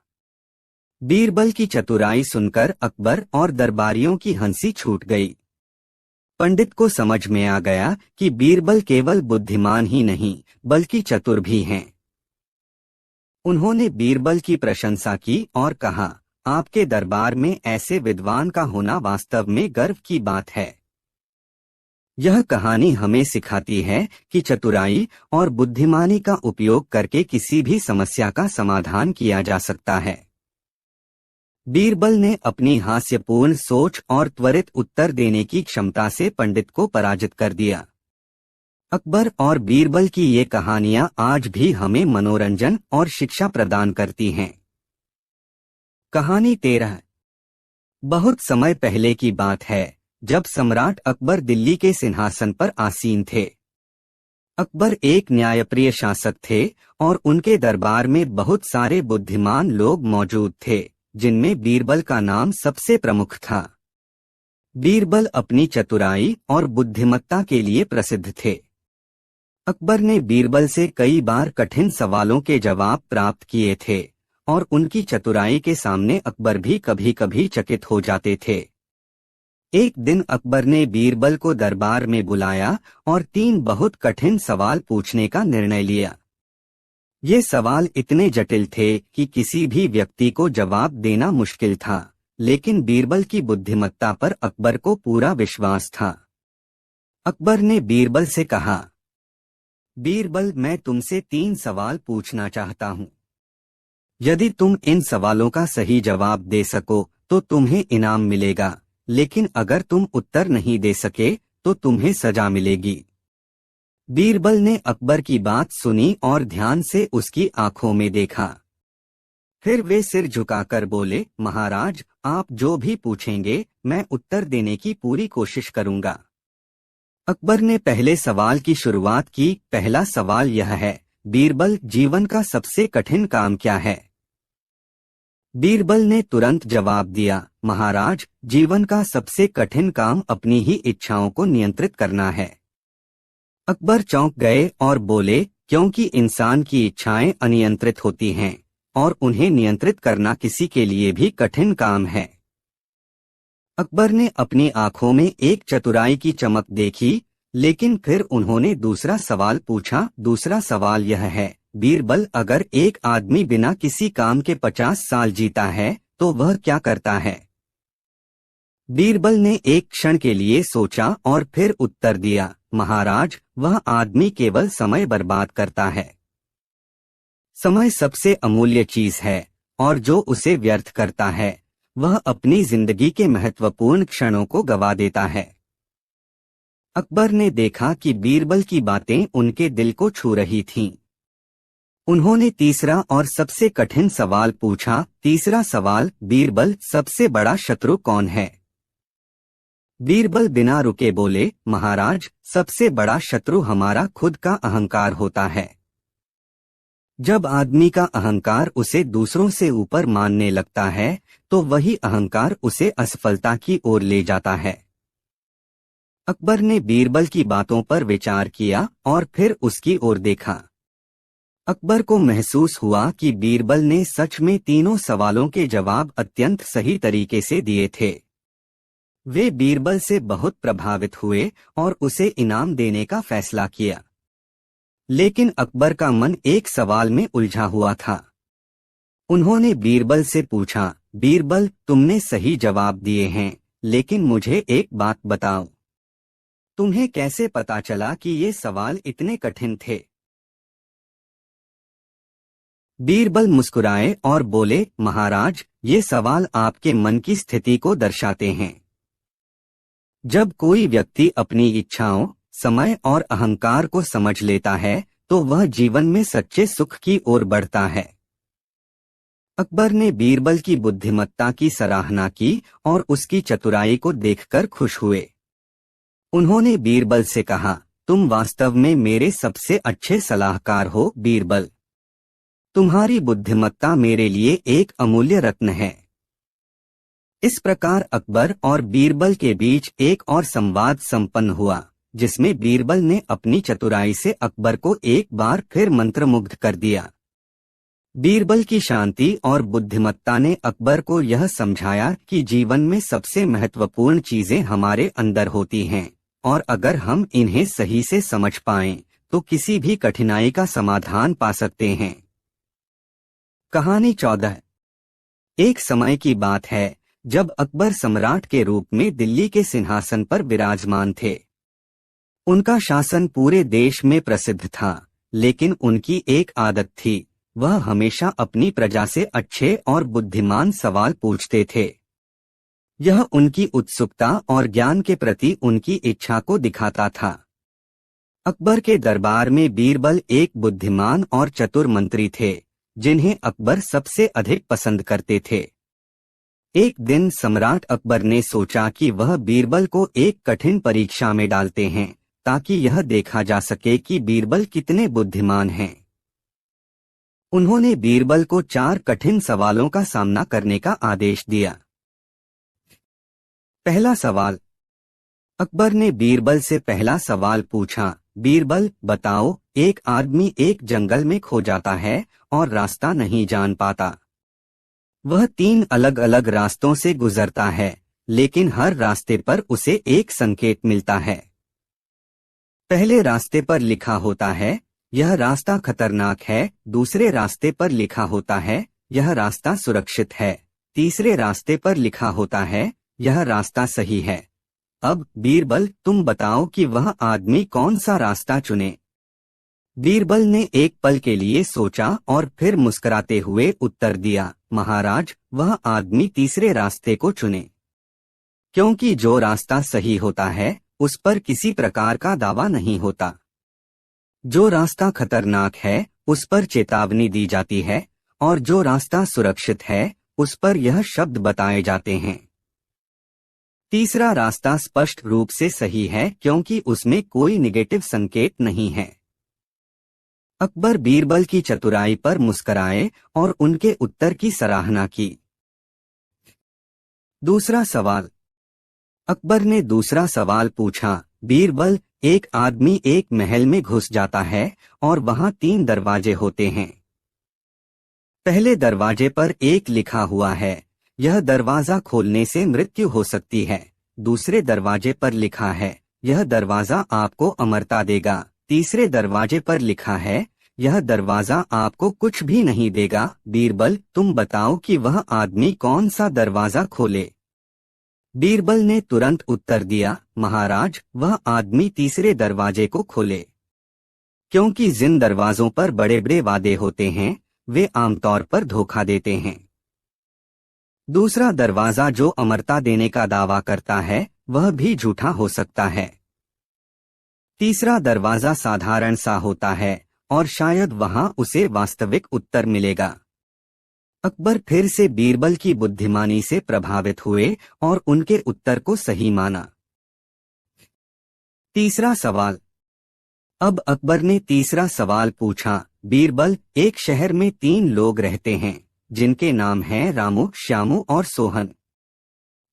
बीरबल की चतुराई सुनकर अकबर और दरबारियों की हंसी छूट गई। पंडित को समझ में आ गया कि बीरबल केवल बुद्धिमान ही नहीं बल्कि चतुर भी हैं। उन्होंने बीरबल की प्रशंसा की और कहा, आपके दरबार में ऐसे विद्वान का होना वास्तव में गर्व की बात है। यह कहानी हमें सिखाती है कि चतुराई और बुद्धिमानी का उपयोग करके किसी भी समस्या का समाधान किया जा सकता है। बीरबल ने अपनी हास्यपूर्ण सोच और त्वरित उत्तर देने की क्षमता से पंडित को पराजित कर दिया। अकबर और बीरबल की ये कहानियां आज भी हमें मनोरंजन और शिक्षा प्रदान करती हैं। कहानी 13। बहुत समय पहले की बात है, जब सम्राट अकबर दिल्ली के सिंहासन पर आसीन थे। अकबर एक न्यायप्रिय शासक थे और उनके दरबार में बहुत सारे बुद्धिमान लोग मौजूद थे, जिनमें बीरबल का नाम सबसे प्रमुख था। बीरबल अपनी चतुराई और बुद्धिमत्ता के लिए प्रसिद्ध थे। अकबर ने बीरबल से कई बार कठिन सवालों के जवाब प्राप्त किए थे और उनकी चतुराई के सामने अकबर भी कभी कभी चकित हो जाते थे। एक दिन अकबर ने बीरबल को दरबार में बुलाया और 3 बहुत कठिन सवाल पूछने का निर्णय लिया। ये सवाल इतने जटिल थे कि किसी भी व्यक्ति को जवाब देना मुश्किल था, लेकिन बीरबल की बुद्धिमत्ता पर अकबर को पूरा विश्वास था। अकबर ने बीरबल से कहा, बीरबल, मैं तुमसे 3 सवाल पूछना चाहता हूँ। यदि तुम इन सवालों का सही जवाब दे सको तो तुम्हें इनाम मिलेगा, लेकिन अगर तुम उत्तर नहीं दे सके तो तुम्हें सजा मिलेगी। बीरबल ने अकबर की बात सुनी और ध्यान से उसकी आंखों में देखा। फिर वे सिर झुकाकर बोले, महाराज, आप जो भी पूछेंगे मैं उत्तर देने की पूरी कोशिश करूंगा। अकबर ने पहले सवाल की शुरुआत की। पहला सवाल यह है, बीरबल, जीवन का सबसे कठिन काम क्या है? बीरबल ने तुरंत जवाब दिया, महाराज, जीवन का सबसे कठिन काम अपनी ही इच्छाओं को नियंत्रित करना है। अकबर चौंक गए और बोले, क्योंकि इंसान की इच्छाएं अनियंत्रित होती हैं और उन्हें नियंत्रित करना किसी के लिए भी कठिन काम है। अकबर ने अपनी आंखों में एक चतुराई की चमक देखी, लेकिन फिर उन्होंने दूसरा सवाल पूछा। दूसरा सवाल यह है, बीरबल, अगर एक आदमी बिना किसी काम के 50 साल जीता है तो वह क्या करता है? बीरबल ने एक क्षण के लिए सोचा और फिर उत्तर दिया, महाराज, वह आदमी केवल समय बर्बाद करता है। समय सबसे अमूल्य चीज है और जो उसे व्यर्थ करता है वह अपनी जिंदगी के महत्वपूर्ण क्षणों को गवा देता है। अकबर ने देखा कि बीरबल की बातें उनके दिल को छू रही थीं। उन्होंने तीसरा और सबसे कठिन सवाल पूछा। तीसरा सवाल, बीरबल, सबसे बड़ा शत्रु कौन है? बीरबल बिना रुके बोले, महाराज, सबसे बड़ा शत्रु हमारा खुद का अहंकार होता है। जब आदमी का अहंकार उसे दूसरों से ऊपर मानने लगता है तो वही अहंकार उसे असफलता की ओर ले जाता है। अकबर ने बीरबल की बातों पर विचार किया और फिर उसकी ओर देखा। अकबर को महसूस हुआ कि बीरबल ने सच में तीनों सवालों के जवाब अत्यंत सही तरीके से दिए थे। वे बीरबल से बहुत प्रभावित हुए और उसे इनाम देने का फैसला किया। लेकिन अकबर का मन एक सवाल में उलझा हुआ था। उन्होंने बीरबल से पूछा, बीरबल, तुमने सही जवाब दिए हैं, लेकिन मुझे एक बात बताओ, तुम्हें कैसे पता चला कि ये सवाल इतने कठिन थे? बीरबल मुस्कुराए और बोले, महाराज, ये सवाल आपके मन की स्थिति को दर्शाते हैं। जब कोई व्यक्ति अपनी इच्छाओं, समय और अहंकार को समझ लेता है तो वह जीवन में सच्चे सुख की ओर बढ़ता है। अकबर ने बीरबल की बुद्धिमत्ता की सराहना की और उसकी चतुराई को देखकर खुश हुए। उन्होंने बीरबल से कहा, तुम वास्तव में मेरे सबसे अच्छे सलाहकार हो बीरबल। तुम्हारी बुद्धिमत्ता मेरे लिए एक अमूल्य रत्न है। इस प्रकार अकबर और बीरबल के बीच एक और संवाद संपन्न हुआ, जिसमें बीरबल ने अपनी चतुराई से अकबर को एक बार फिर मंत्रमुग्ध कर दिया। बीरबल की शांति और बुद्धिमत्ता ने अकबर को यह समझाया कि जीवन में सबसे महत्वपूर्ण चीजें हमारे अंदर होती हैं, और अगर हम इन्हें सही से समझ पाएं, तो किसी भी कठिनाई का समाधान पा सकते हैं। कहानी 14। एक समय की बात है जब अकबर सम्राट के रूप में दिल्ली के सिंहासन पर विराजमान थे। उनका शासन पूरे देश में प्रसिद्ध था, लेकिन उनकी एक आदत थी, वह हमेशा अपनी प्रजा से अच्छे और बुद्धिमान सवाल पूछते थे। यह उनकी उत्सुकता और ज्ञान के प्रति उनकी इच्छा को दिखाता था। अकबर के दरबार में बीरबल एक बुद्धिमान और चतुर मंत्री थे, जिन्हें अकबर सबसे अधिक पसंद करते थे। एक दिन सम्राट अकबर ने सोचा कि वह बीरबल को एक कठिन परीक्षा में डालते हैं, ताकि यह देखा जा सके कि बीरबल कितने बुद्धिमान हैं। उन्होंने बीरबल को 4 कठिन सवालों का सामना करने का आदेश दिया। पहला सवाल। अकबर ने बीरबल से पहला सवाल पूछा, बीरबल बताओ, एक आदमी एक जंगल में खो जाता है और रास्ता नहीं जान पाता। वह 3 अलग अलग रास्तों से गुजरता है, लेकिन हर रास्ते पर उसे एक संकेत मिलता है। पहले रास्ते पर लिखा होता है, यह रास्ता खतरनाक है। दूसरे रास्ते पर लिखा होता है, यह रास्ता सुरक्षित है। तीसरे रास्ते पर लिखा होता है, यह रास्ता सही है। अब बीरबल तुम बताओ कि वह आदमी कौन सा रास्ता चुने। बीरबल ने एक पल के लिए सोचा और फिर मुस्कुराते हुए उत्तर दिया, महाराज, वह आदमी तीसरे रास्ते को चुने, क्योंकि जो रास्ता सही होता है उस पर किसी प्रकार का दावा नहीं होता। जो रास्ता खतरनाक है उस पर चेतावनी दी जाती है, और जो रास्ता सुरक्षित है उस पर यह शब्द बताए जाते हैं। तीसरा रास्ता स्पष्ट रूप से सही है, क्योंकि उसमें कोई निगेटिव संकेत नहीं है। अकबर बीरबल की चतुराई पर मुस्कुराए और उनके उत्तर की सराहना की। दूसरा सवाल। अकबर ने दूसरा सवाल पूछा, बीरबल, एक आदमी एक महल में घुस जाता है और वहां 3 दरवाजे होते हैं। पहले दरवाजे पर एक लिखा हुआ है, यह दरवाजा खोलने से मृत्यु हो सकती है। दूसरे दरवाजे पर लिखा है, यह दरवाजा आपको अमरता देगा। तीसरे दरवाजे पर लिखा है, यह दरवाजा आपको कुछ भी नहीं देगा। बीरबल तुम बताओ कि वह आदमी कौन सा दरवाजा खोले। बीरबल ने तुरंत उत्तर दिया, महाराज, वह आदमी तीसरे दरवाजे को खोले, क्योंकि जिन दरवाजों पर बड़े बड़े वादे होते हैं वे आमतौर पर धोखा देते हैं। दूसरा दरवाजा जो अमरता देने का दावा करता है वह भी झूठा हो सकता है। तीसरा दरवाजा साधारण सा होता है और शायद वहां उसे वास्तविक उत्तर मिलेगा। अकबर फिर से बीरबल की बुद्धिमानी से प्रभावित हुए और उनके उत्तर को सही माना। तीसरा सवाल। अब अकबर ने तीसरा सवाल पूछा, बीरबल, एक शहर में 3 लोग रहते हैं जिनके नाम हैं रामू, श्यामू और सोहन।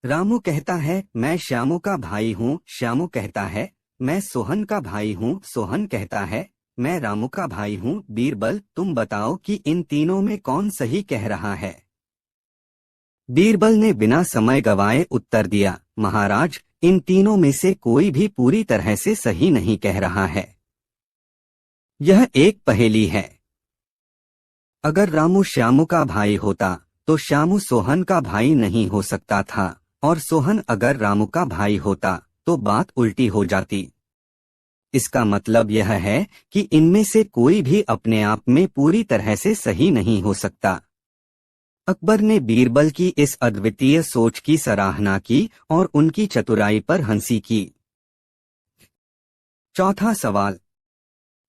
रामू कहता है, मैं श्यामू का भाई हूँ। श्यामू कहता है, मैं सोहन का भाई हूँ। सोहन कहता है, मैं रामू का भाई हूँ। बीरबल तुम बताओ कि इन तीनों में कौन सही कह रहा है। बीरबल ने बिना समय गवाए उत्तर दिया, महाराज, इन तीनों में से कोई भी पूरी तरह से सही नहीं कह रहा है। यह एक पहेली है। अगर रामू श्यामू का भाई होता तो श्यामू सोहन का भाई नहीं हो सकता था, और सोहन अगर रामू का भाई होता तो बात उल्टी हो जाती। इसका मतलब यह है कि इनमें से कोई भी अपने आप में पूरी तरह से सही नहीं हो सकता। अकबर ने बीरबल की इस अद्वितीय सोच की सराहना की और उनकी चतुराई पर हंसी की। चौथा सवाल।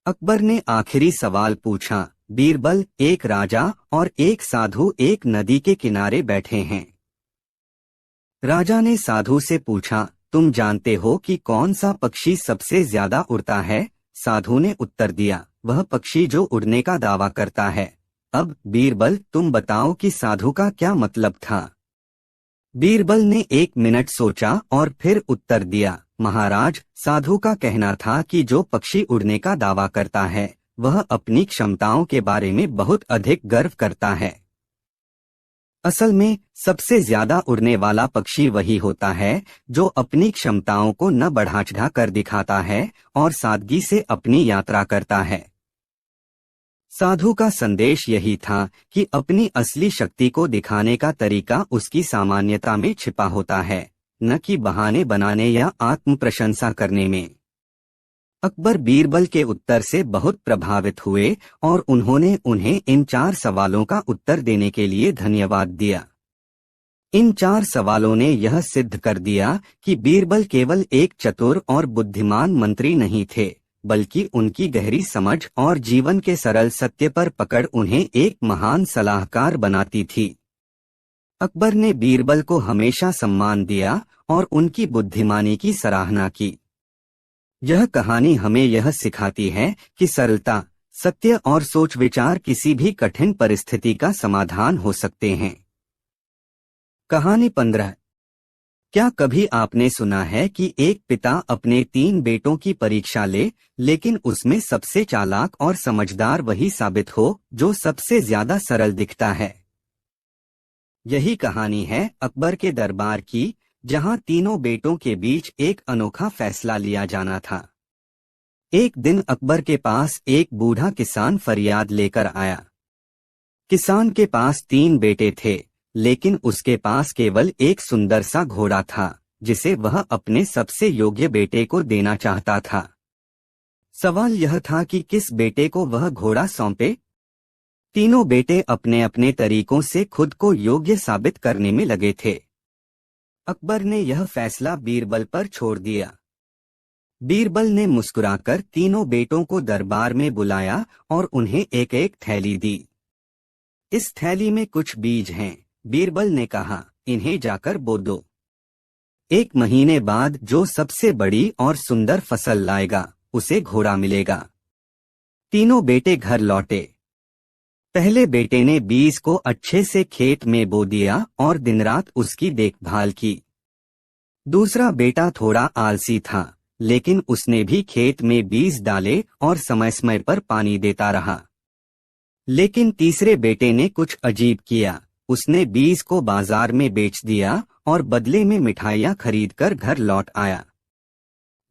अकबर ने आखिरी सवाल पूछा, बीरबल, एक राजा और एक साधु एक नदी के किनारे बैठे हैं। राजा ने साधु से पूछा, तुम जानते हो कि कौन सा पक्षी सबसे ज्यादा उड़ता है। साधु ने उत्तर दिया, वह पक्षी जो उड़ने का दावा करता है। अब बीरबल तुम बताओ कि साधु का क्या मतलब था। बीरबल ने 1 मिनट सोचा और फिर उत्तर दिया, महाराज, साधु का कहना था कि जो पक्षी उड़ने का दावा करता है वह अपनी क्षमताओं के बारे में बहुत अधिक गर्व करता है। असल में सबसे ज्यादा उड़ने वाला पक्षी वही होता है जो अपनी क्षमताओं को न बढ़ा कर दिखाता है और सादगी से अपनी यात्रा करता है। साधु का संदेश यही था कि अपनी असली शक्ति को दिखाने का तरीका उसकी सामान्यता में छिपा होता है, न कि बहाने बनाने या आत्म प्रशंसा करने में। अकबर बीरबल के उत्तर से बहुत प्रभावित हुए और उन्होंने उन्हें इन 4 सवालों का उत्तर देने के लिए धन्यवाद दिया। इन 4 सवालों ने यह सिद्ध कर दिया कि बीरबल केवल एक चतुर और बुद्धिमान मंत्री नहीं थे, बल्कि उनकी गहरी समझ और जीवन के सरल सत्य पर पकड़ उन्हें एक महान सलाहकार बनाती थी। अकबर ने बीरबल को हमेशा सम्मान दिया और उनकी बुद्धिमानी की सराहना की। यह कहानी हमें यह सिखाती है कि सरलता, सत्य और सोच विचार किसी भी कठिन परिस्थिति का समाधान हो सकते हैं। कहानी 15। क्या कभी आपने सुना है कि एक पिता अपने 3 बेटों की परीक्षा ले, लेकिन उसमें सबसे चालाक और समझदार वही साबित हो जो सबसे ज्यादा सरल दिखता है? यही कहानी है अकबर के दरबार की, जहां तीनों बेटों के बीच एक अनोखा फैसला लिया जाना था। एक दिन अकबर के पास एक बूढ़ा किसान फरियाद लेकर आया। किसान के पास 3 बेटे थे, लेकिन उसके पास केवल एक सुंदर सा घोड़ा था जिसे वह अपने सबसे योग्य बेटे को देना चाहता था। सवाल यह था कि किस बेटे को वह घोड़ा सौंपे। तीनों बेटे अपने अपने तरीकों से खुद को योग्य साबित करने में लगे थे। अकबर ने यह फैसला बीरबल पर छोड़ दिया। बीरबल ने मुस्कुराकर तीनों बेटों को दरबार में बुलाया और उन्हें एक एक थैली दी। इस थैली में कुछ बीज हैं, बीरबल ने कहा, इन्हें जाकर बो दो। 1 महीने बाद जो सबसे बड़ी और सुंदर फसल लाएगा उसे घोड़ा मिलेगा। तीनों बेटे घर लौटे। पहले बेटे ने बीज को अच्छे से खेत में बो दिया और दिन रात उसकी देखभाल की। दूसरा बेटा थोड़ा आलसी था, लेकिन उसने भी खेत में बीज डाले और समय समय पर पानी देता रहा। लेकिन तीसरे बेटे ने कुछ अजीब किया, उसने बीज को बाजार में बेच दिया और बदले में मिठाइयाँ खरीदकर घर लौट आया।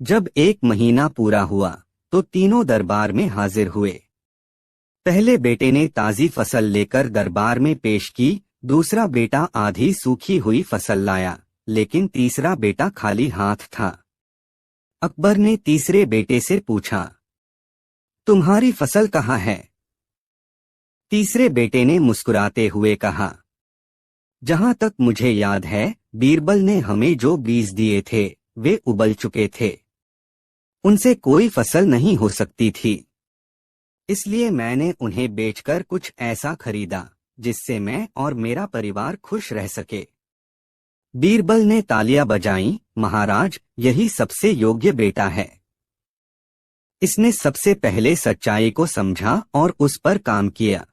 जब 1 महीना पूरा हुआ तो तीनों दरबार में हाजिर हुए। पहले बेटे ने ताजी फसल लेकर दरबार में पेश की, दूसरा बेटा आधी सूखी हुई फसल लाया, लेकिन तीसरा बेटा खाली हाथ था। अकबर ने तीसरे बेटे से पूछा, तुम्हारी फसल कहाँ है? तीसरे बेटे ने मुस्कुराते हुए कहा, जहां तक मुझे याद है बीरबल ने हमें जो बीज दिए थे वे उबल चुके थे, उनसे कोई फसल नहीं हो सकती थी, इसलिए मैंने उन्हें बेचकर कुछ ऐसा खरीदा जिससे मैं और मेरा परिवार खुश रह सके। बीरबल ने तालियां बजाईं, महाराज, यही सबसे योग्य बेटा है। इसने सबसे पहले सच्चाई को समझा और उस पर काम किया।